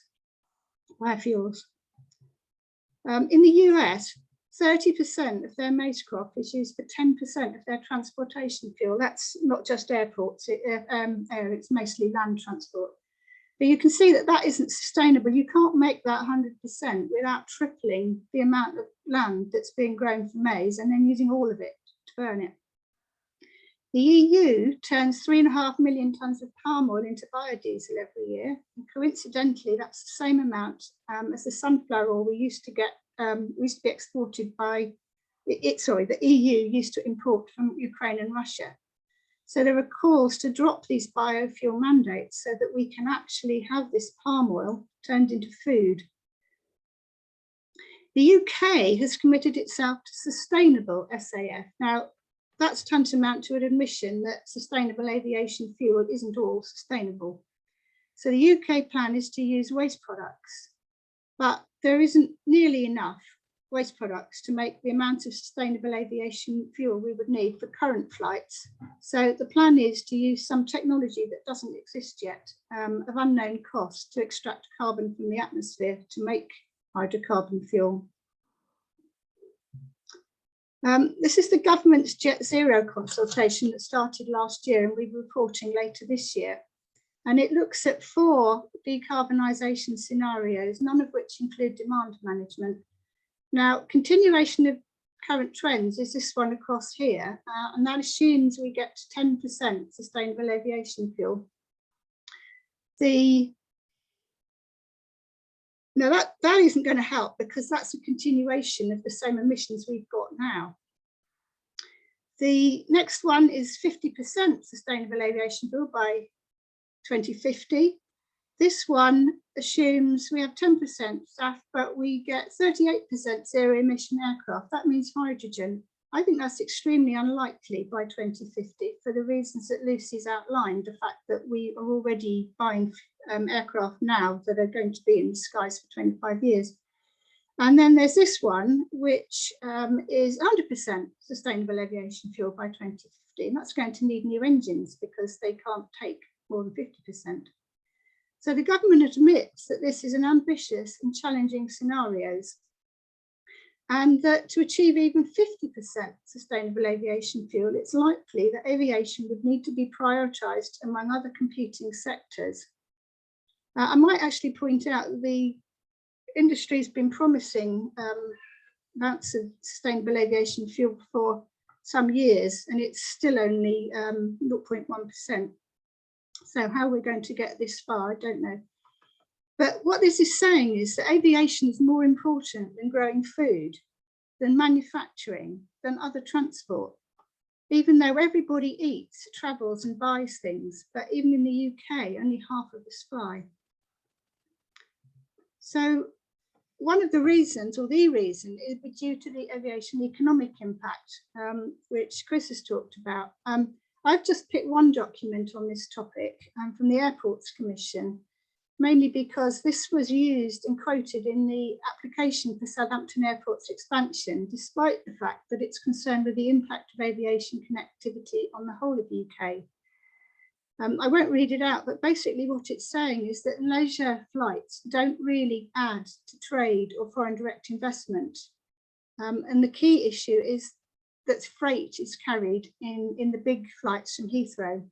In the US, 30% of their maize crop is used for 10% of their transportation fuel. That's not just airports, it's mostly land transport. But you can see that that isn't sustainable. You can't make that 100% without tripling the amount of land that's being grown for maize and then using all of it to burn it. The EU turns 3.5 million tonnes of palm oil into biodiesel every year. And coincidentally, that's the same amount as the sunflower oil we used to get, used to be exported by, the EU used to import from Ukraine and Russia. So there are calls to drop these biofuel mandates so that we can actually have this palm oil turned into food. The UK has committed itself to sustainable SAF. Now, that's tantamount to an admission that sustainable aviation fuel isn't all sustainable. So the UK plan is to use waste products, but there isn't nearly enough waste products to make the amount of sustainable aviation fuel we would need for current flights. So the plan is to use some technology that doesn't exist yet, of unknown cost, to extract carbon from the atmosphere to make hydrocarbon fuel. This is the government's Jet Zero consultation that started last year and we'll be reporting later this year. And it looks at 4 decarbonisation scenarios, none of which include demand management. Now, continuation of current trends is this one across here, and that assumes we get to 10% sustainable aviation fuel. Now that isn't going to help because that's a continuation of the same emissions we've got now. The next one is 50% sustainable aviation fuel by 2050. This one assumes we have 10% SAF, but we get 38% zero emission aircraft. That means hydrogen. I think that's extremely unlikely by 2050 for the reasons that Lucy's outlined, the fact that we are already buying aircraft now that are going to be in the skies for 25 years. And then there's this one, which is 100% sustainable aviation fuel by 2050. And that's going to need new engines because they can't take more than 50%. So the government admits that this is an ambitious and challenging scenarios, and that to achieve even 50% sustainable aviation fuel, it's likely that aviation would need to be prioritised among other competing sectors. I might actually point out that the industry's been promising amounts of sustainable aviation fuel for some years, and it's still only 0.1%. So how we're going to get this far, I don't know. But what this is saying is that aviation is more important than growing food, than manufacturing, than other transport, even though everybody eats, travels and buys things. But even in the UK, only half of us fly. So one of the reasons, or the reason, is due to the aviation economic impact, which Chris has talked about. I've just picked one document on this topic from the Airports Commission, mainly because this was used and quoted in the application for Southampton Airport's expansion, despite the fact that it's concerned with the impact of aviation connectivity on the whole of the UK. I won't read it out, but basically what it's saying is that leisure flights don't really add to trade or foreign direct investment. And the key issue is that freight is carried in the big flights from Heathrow.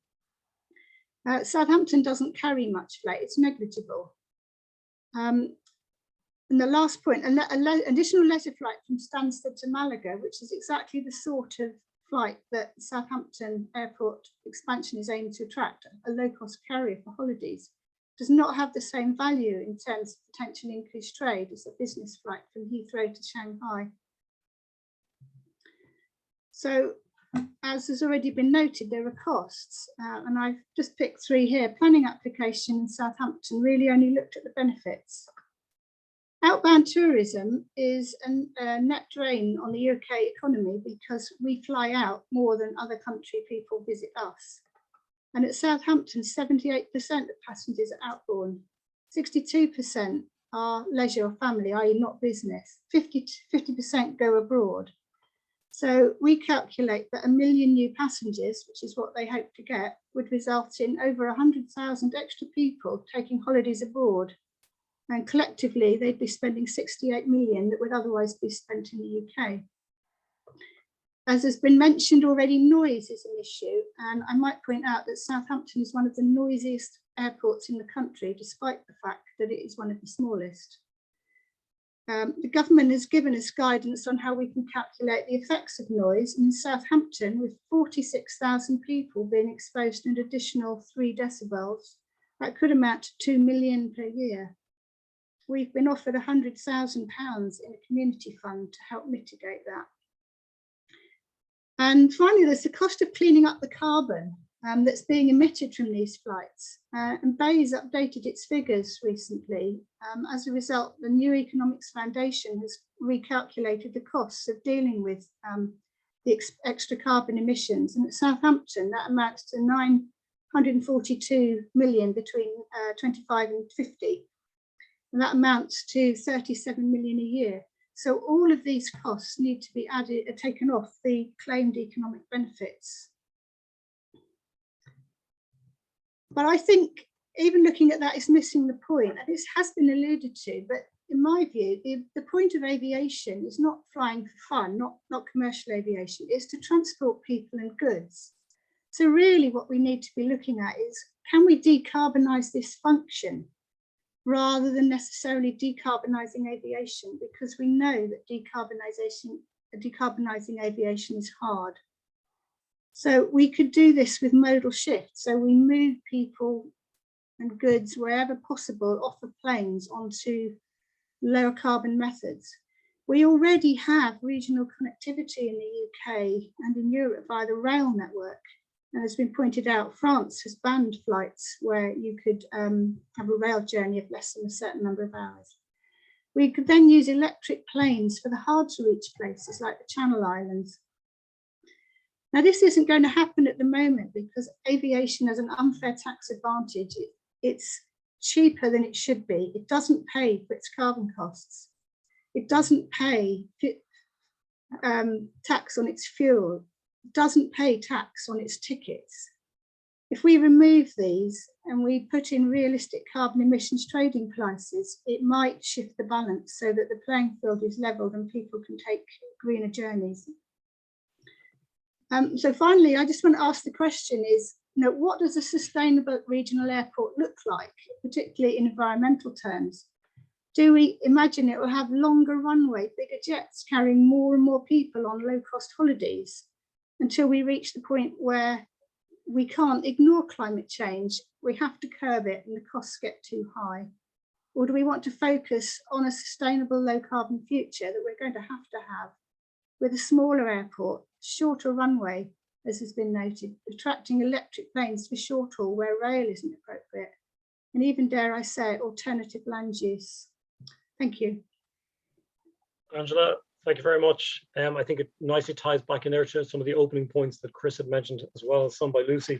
Southampton doesn't carry much freight, it's negligible. And the last point, additional leisure flight from Stansted to Malaga, which is exactly the sort of flight that Southampton Airport expansion is aimed to attract, a low-cost carrier for holidays, does not have the same value in terms of potential increased trade as a business flight from Heathrow to Shanghai. So, as has already been noted, there are costs, and I've just picked three here. Planning application in Southampton really only looked at the benefits. Outbound tourism is a net drain on the UK economy because we fly out more than other country people visit us. And at Southampton, 78% of passengers are outbound, 62% are leisure or family, i.e. not business, 50% go abroad. So we calculate that 1 million new passengers, which is what they hope to get, would result in over 100,000 extra people taking holidays abroad. And collectively, they'd be spending 68 million that would otherwise be spent in the UK. As has been mentioned already, noise is an issue. And I might point out that Southampton is one of the noisiest airports in the country, despite the fact that it is one of the smallest. The government has given us guidance on how we can calculate the effects of noise. And in Southampton, with 46,000 people being exposed to an additional 3 decibels, that could amount to 2 million per year. We've been offered £100,000 in a community fund to help mitigate that. And finally, there's the cost of cleaning up the carbon that's being emitted from these flights. And BEI's updated its figures recently. As a result, the New Economics Foundation has recalculated the costs of dealing with the extra carbon emissions. And at Southampton, that amounts to 942 million between 25 and 50. And that amounts to 37 million a year. So all of these costs need to be taken off the claimed economic benefits. But I think even looking at that is missing the point. And this has been alluded to, but in my view, the point of aviation is not flying for fun, not commercial aviation, it's to transport people and goods. So really what we need to be looking at is, can we decarbonise this function rather than necessarily decarbonising aviation? Because we know that decarbonising aviation is hard. So we could do this with modal shifts. So we move people and goods wherever possible off of planes onto lower carbon methods. We already have regional connectivity in the UK and in Europe via the rail network. And as has been pointed out, France has banned flights where you could have a rail journey of less than a certain number of hours. We could then use electric planes for the hard to reach places like the Channel Islands. Now, this isn't going to happen at the moment because aviation has an unfair tax advantage. It's cheaper than it should be. It doesn't pay for its carbon costs. It doesn't pay tax on its fuel. It doesn't pay tax on its tickets. If we remove these and we put in realistic carbon emissions trading prices, it might shift the balance so that the playing field is leveled and people can take greener journeys. So finally, I just want to ask the question is, what does a sustainable regional airport look like, particularly in environmental terms? Do we imagine it will have longer runway, bigger jets carrying more and more people on low-cost holidays until we reach the point where we can't ignore climate change, we have to curb it and the costs get too high? Or do we want to focus on a sustainable low-carbon future that we're going to have with a smaller airport, shorter runway, as has been noted, attracting electric planes for short haul where rail isn't appropriate, and even, dare I say, alternative land use? Thank you. Angela, thank you very much. I think it nicely ties back in there to some of the opening points that Chris had mentioned, as well as some by Lucy,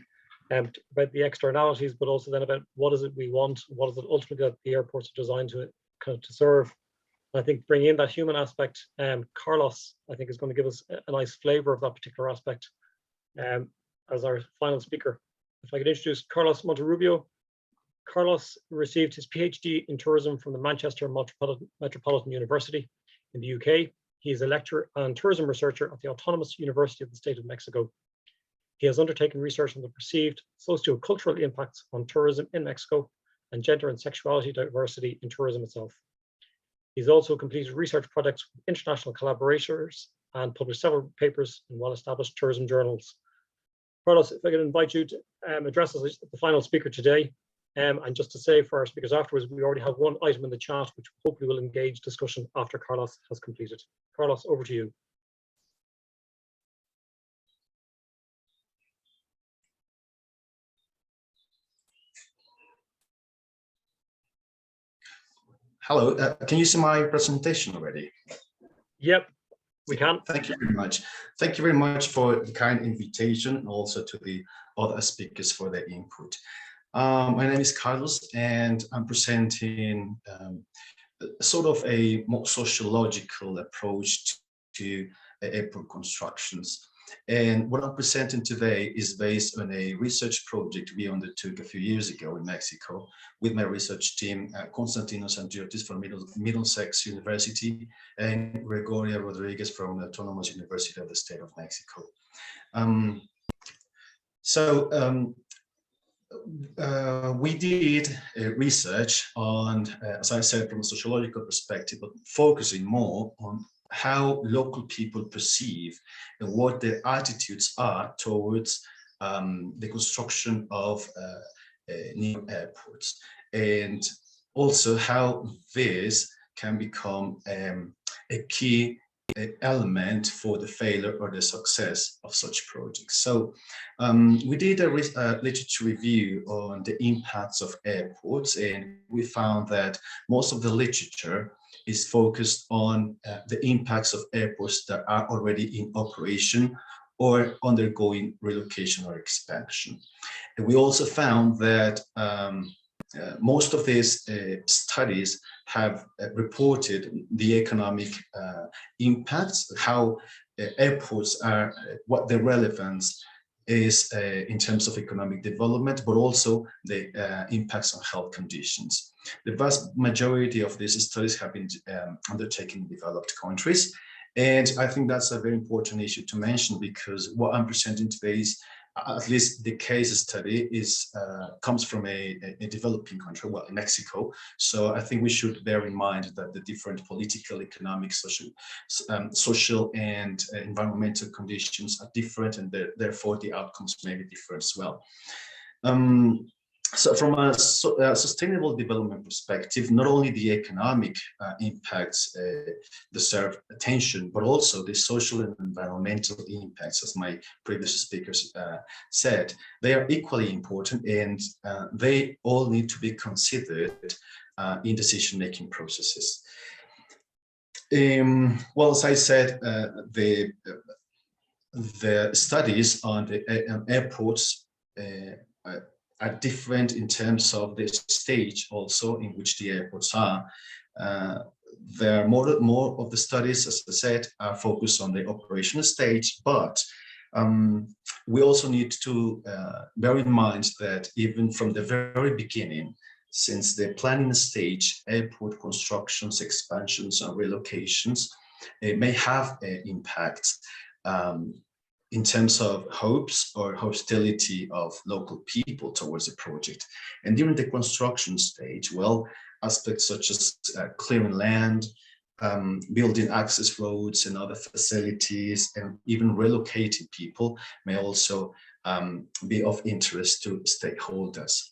about the externalities, but also then about what is it we want, what is it ultimately that the airports are designed to serve. I think bringing in that human aspect, Carlos, I think is going to give us a nice flavour of that particular aspect as our final speaker. If I could introduce Carlos Monterrubio. Carlos received his PhD in tourism from the Manchester Metropolitan University in the UK. He is a lecturer and tourism researcher at the Autonomous University of the State of Mexico. He has undertaken research on the perceived socio-cultural impacts on tourism in Mexico and gender and sexuality diversity in tourism itself. He's also completed research projects with international collaborators and published several papers in well-established tourism journals. Carlos, if I could invite you to address us as the final speaker today. And just to say for our speakers afterwards, we already have one item in the chat, which hopefully will engage discussion after Carlos has completed. Carlos, over to you. Hello, can you see my presentation already? Yep, we can. Thank you very much. Thank you very much for the kind invitation, and also to the other speakers for their input. My name is Carlos, and I'm presenting sort of a more sociological approach to airport constructions. And what I'm presenting today is based on a research project we undertook a few years ago in Mexico with my research team, Constantinos Andriotis from Middlesex University and Gregoria Rodriguez from the Autonomous University of the State of Mexico. We did research on, as I said, from a sociological perspective, but focusing more on how local people perceive and what their attitudes are towards the construction of new airports, and also how this can become a key element for the failure or the success of such projects. So we did a literature review on the impacts of airports, and we found that most of the literature is focused on the impacts of airports that are already in operation or undergoing relocation or expansion. And we also found that most of these studies have reported the economic impacts, how airports are, what their relevance is in terms of economic development, but also the impacts on health conditions. The vast majority of these studies have been undertaken in developed countries. And I think that's a very important issue to mention, because what I'm presenting today is, at least the case study is comes from a developing country, well, Mexico. So I think we should bear in mind that the different political, economic, social and environmental conditions are different, and therefore the outcomes may be different as well. So from a sustainable development perspective, not only the economic impacts deserve attention, but also the social and environmental impacts, as my previous speakers said. They are equally important, and they all need to be considered in decision-making processes. Well, as I said, the studies on the airports are different in terms of the stage also in which the airports are. There are more of the studies, as I said, are focused on the operational stage, but we also need to bear in mind that even from the very beginning, since the planning stage, airport constructions, expansions, and relocations may have an impact in terms of hopes or hostility of local people towards the project. And during the construction stage, well, aspects such as clearing land, building access roads and other facilities, and even relocating people may also be of interest to stakeholders.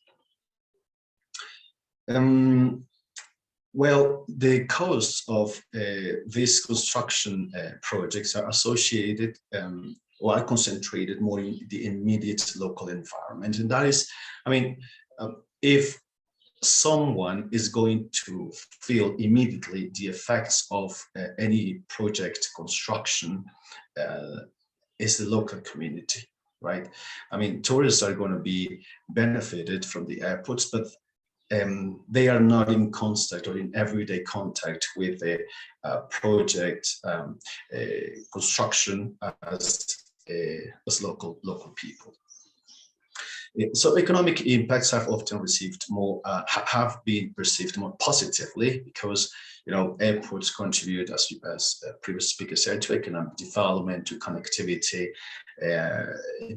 Well, the costs of these construction projects are associated or are concentrated more in the immediate local environment. And that is, I mean, if someone is going to feel immediately the effects of any project construction, is the local community, right? I mean, tourists are going to be benefited from the airports, but they are not in contact or in everyday contact with the project construction as local people. So economic impacts have often received more, have been perceived more positively because, you know, airports contribute, as previous speaker said, to economic development, to connectivity,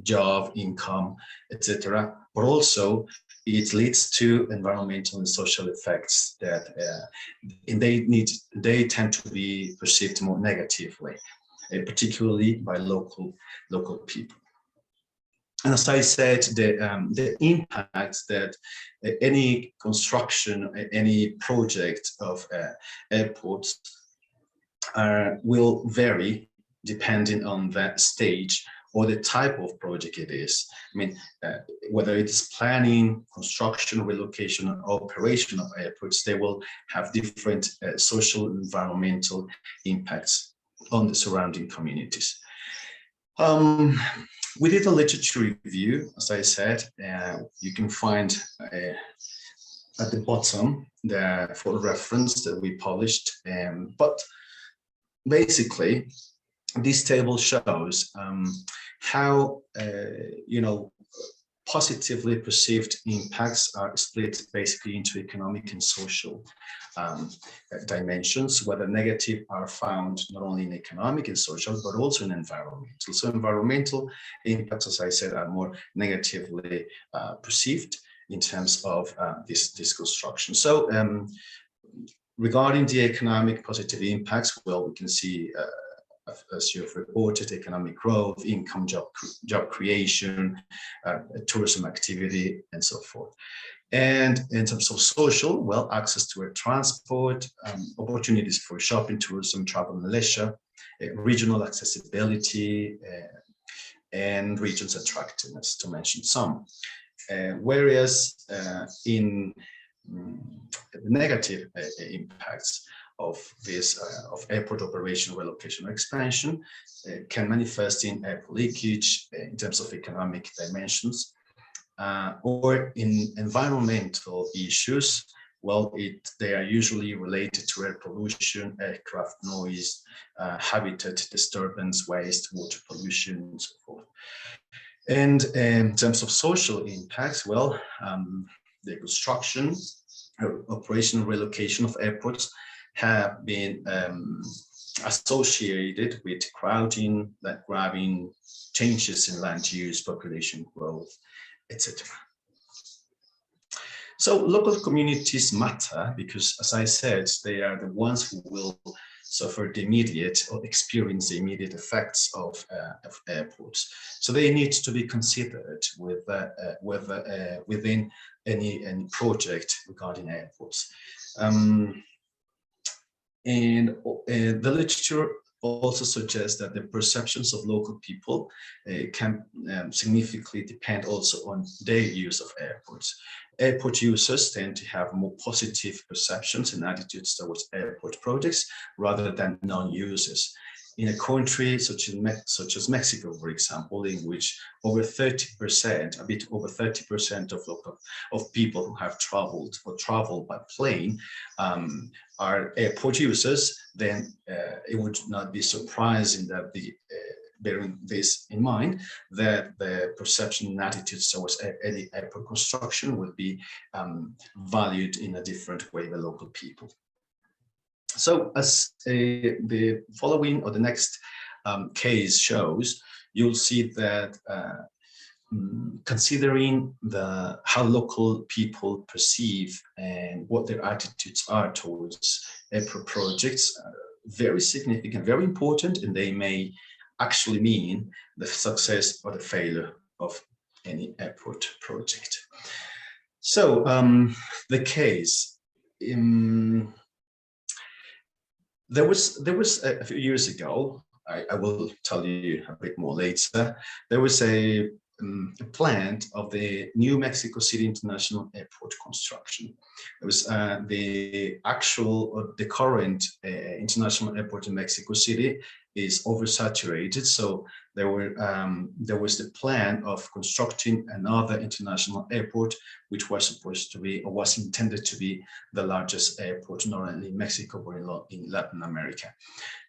job, income, etc. But also it leads to environmental and social effects that they tend to be perceived more negatively, particularly by local people. And as I said, the impacts that any construction, any project of airports will vary depending on that stage or the type of project it is. I mean, whether it's planning, construction, relocation, or operation of airports, they will have different social and environmental impacts on the surrounding communities. We did a literature review, as I said. You can find at the bottom there for reference that we published. But basically, this table shows how positively perceived impacts are split basically into economic and social dimensions, whether negative are found not only in economic and social, but also in environmental. So environmental impacts, as I said, are more negatively perceived in terms of this construction. So regarding the economic positive impacts, well, we can see as you've reported, economic growth, income, job creation, tourism activity, and so forth. And in terms of social, well, access to air transport, opportunities for shopping, tourism, travel, and leisure, regional accessibility, and regions attractiveness, to mention some. Whereas in the negative impacts of this of airport operation, relocation, or expansion can manifest in air leakage in terms of economic dimensions, or in environmental issues. Well, they are usually related to air pollution, aircraft noise, habitat disturbance, waste, water pollution, and so forth. And in terms of social impacts, well, the construction, operation, relocation of airports have been associated with crowding, land grabbing, changes in land use, population growth, etc. So local communities matter because, as I said, they are the ones who will suffer the immediate or experience the immediate effects of airports. So they need to be considered within any project regarding airports. And the literature also suggests that the perceptions of local people can significantly depend also on their use of airports. Airport users tend to have more positive perceptions and attitudes towards airport projects rather than non-users. In a country such as Mexico, for example, in which over 30%, a bit over 30% of people who have traveled or travel by plane are airport users, then it would not be surprising that bearing this in mind, that the perception and attitudes towards any airport construction would be valued in a different way by local people. So as the following or the next case shows, you'll see that considering how local people perceive and what their attitudes are towards airport projects, very significant, very important, and they may actually mean the success or the failure of any airport project. So the case, there was a few years ago, I will tell you a bit more later, there was a plan of the new Mexico City International Airport construction. It was the current international airport in Mexico City is oversaturated. So there was the plan of constructing another international airport, which was supposed to be, or was intended to be, the largest airport, not only in Mexico, but in Latin America.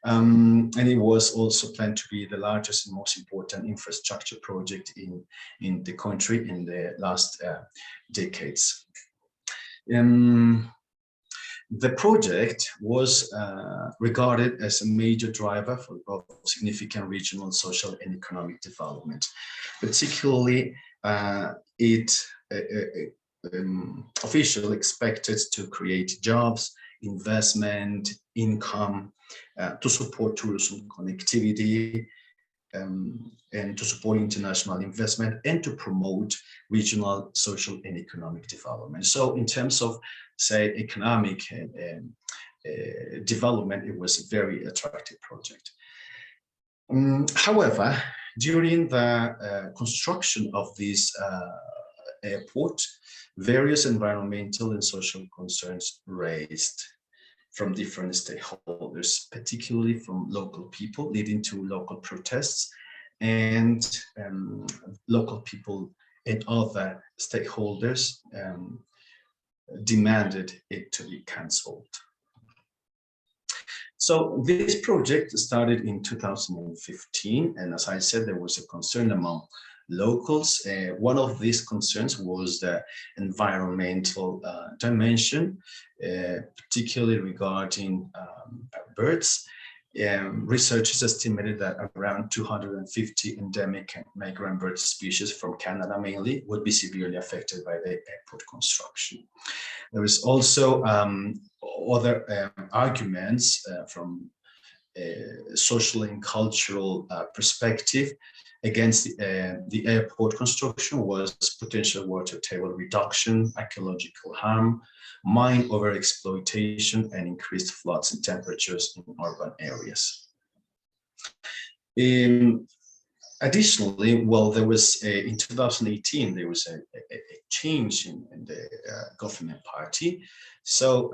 And it was also planned to be the largest and most important infrastructure project in the country in the last decades. The project was regarded as a major driver of significant regional, social, and economic development. Particularly, officials expected to create jobs, investment, income, to support tourism connectivity, and to support international investment, and to promote regional, social, and economic development. So in terms of, say, economic development, it was a very attractive project. However, during the construction of this airport, various environmental and social concerns raised from different stakeholders, particularly from local people, leading to local protests, and local people and other stakeholders demanded it to be cancelled. So this project started in 2015, and as I said, there was a concern among locals. One of these concerns was the environmental dimension, particularly regarding birds. Researchers estimated that around 250 endemic and migrant bird species from Canada mainly would be severely affected by the airport construction. There was also other arguments from a social and cultural perspective against the airport construction was potential water table reduction, ecological harm, mine overexploitation, and increased floods and temperatures in urban areas. Additionally, well, there was in 2018, there was a change in the government party. So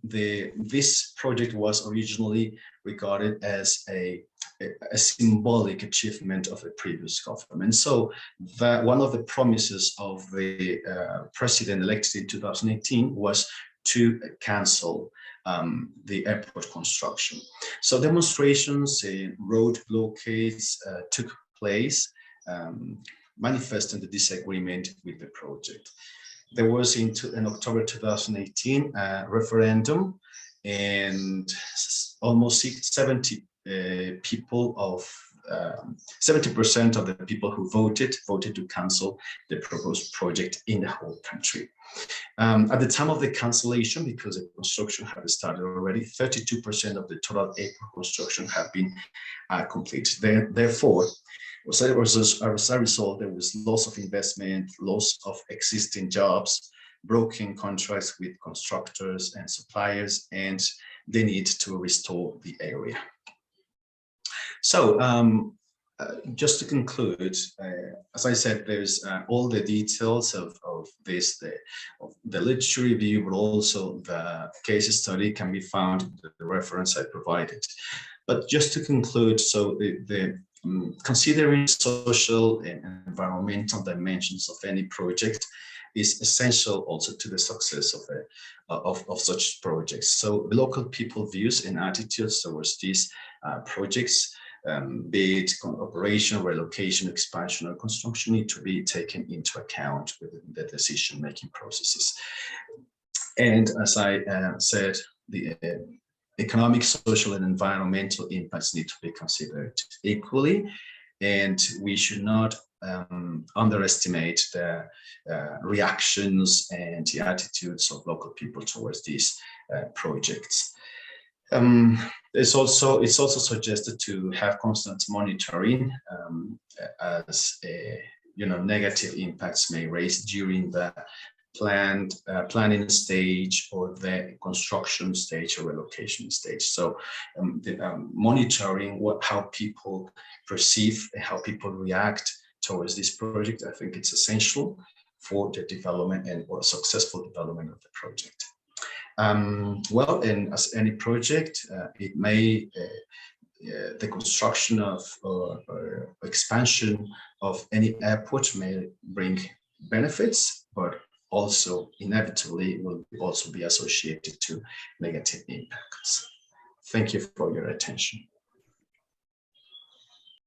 this project was originally regarded as a symbolic achievement of the previous government. So one of the promises of the president elected in 2018 was to cancel the airport construction. So demonstrations and road blockades took place, manifesting the disagreement with the project. There was in October 2018 a referendum, and almost 70% of the people who voted to cancel the proposed project in the whole country. At the time of the cancellation, because the construction had started already, 32% of the total airport construction had been completed. Therefore, As a result, there was loss of investment, loss of existing jobs, broken contracts with constructors and suppliers, and the need to restore the area. So just to conclude, as I said, there's all the details of this, the literature review, but also the case study can be found in the reference I provided. But just to conclude, so considering social and environmental dimensions of any project is essential also to the success of such projects. So the local people views and attitudes towards these projects, be it operation, relocation, expansion, or construction, need to be taken into account within the decision-making processes. And as I said, the economic, social, and environmental impacts need to be considered equally, and we should not underestimate the reactions and the attitudes of local people towards these projects. It's also suggested to have constant monitoring as negative impacts may raise during the planning stage or the construction stage or relocation stage. So monitoring how people perceive and how people react towards this project, I think it's essential for the development or successful development of the project. Well, and as any project, it may the construction of or expansion of any airport may bring benefits, but also inevitably will also be associated to negative impacts. Thank you for your attention.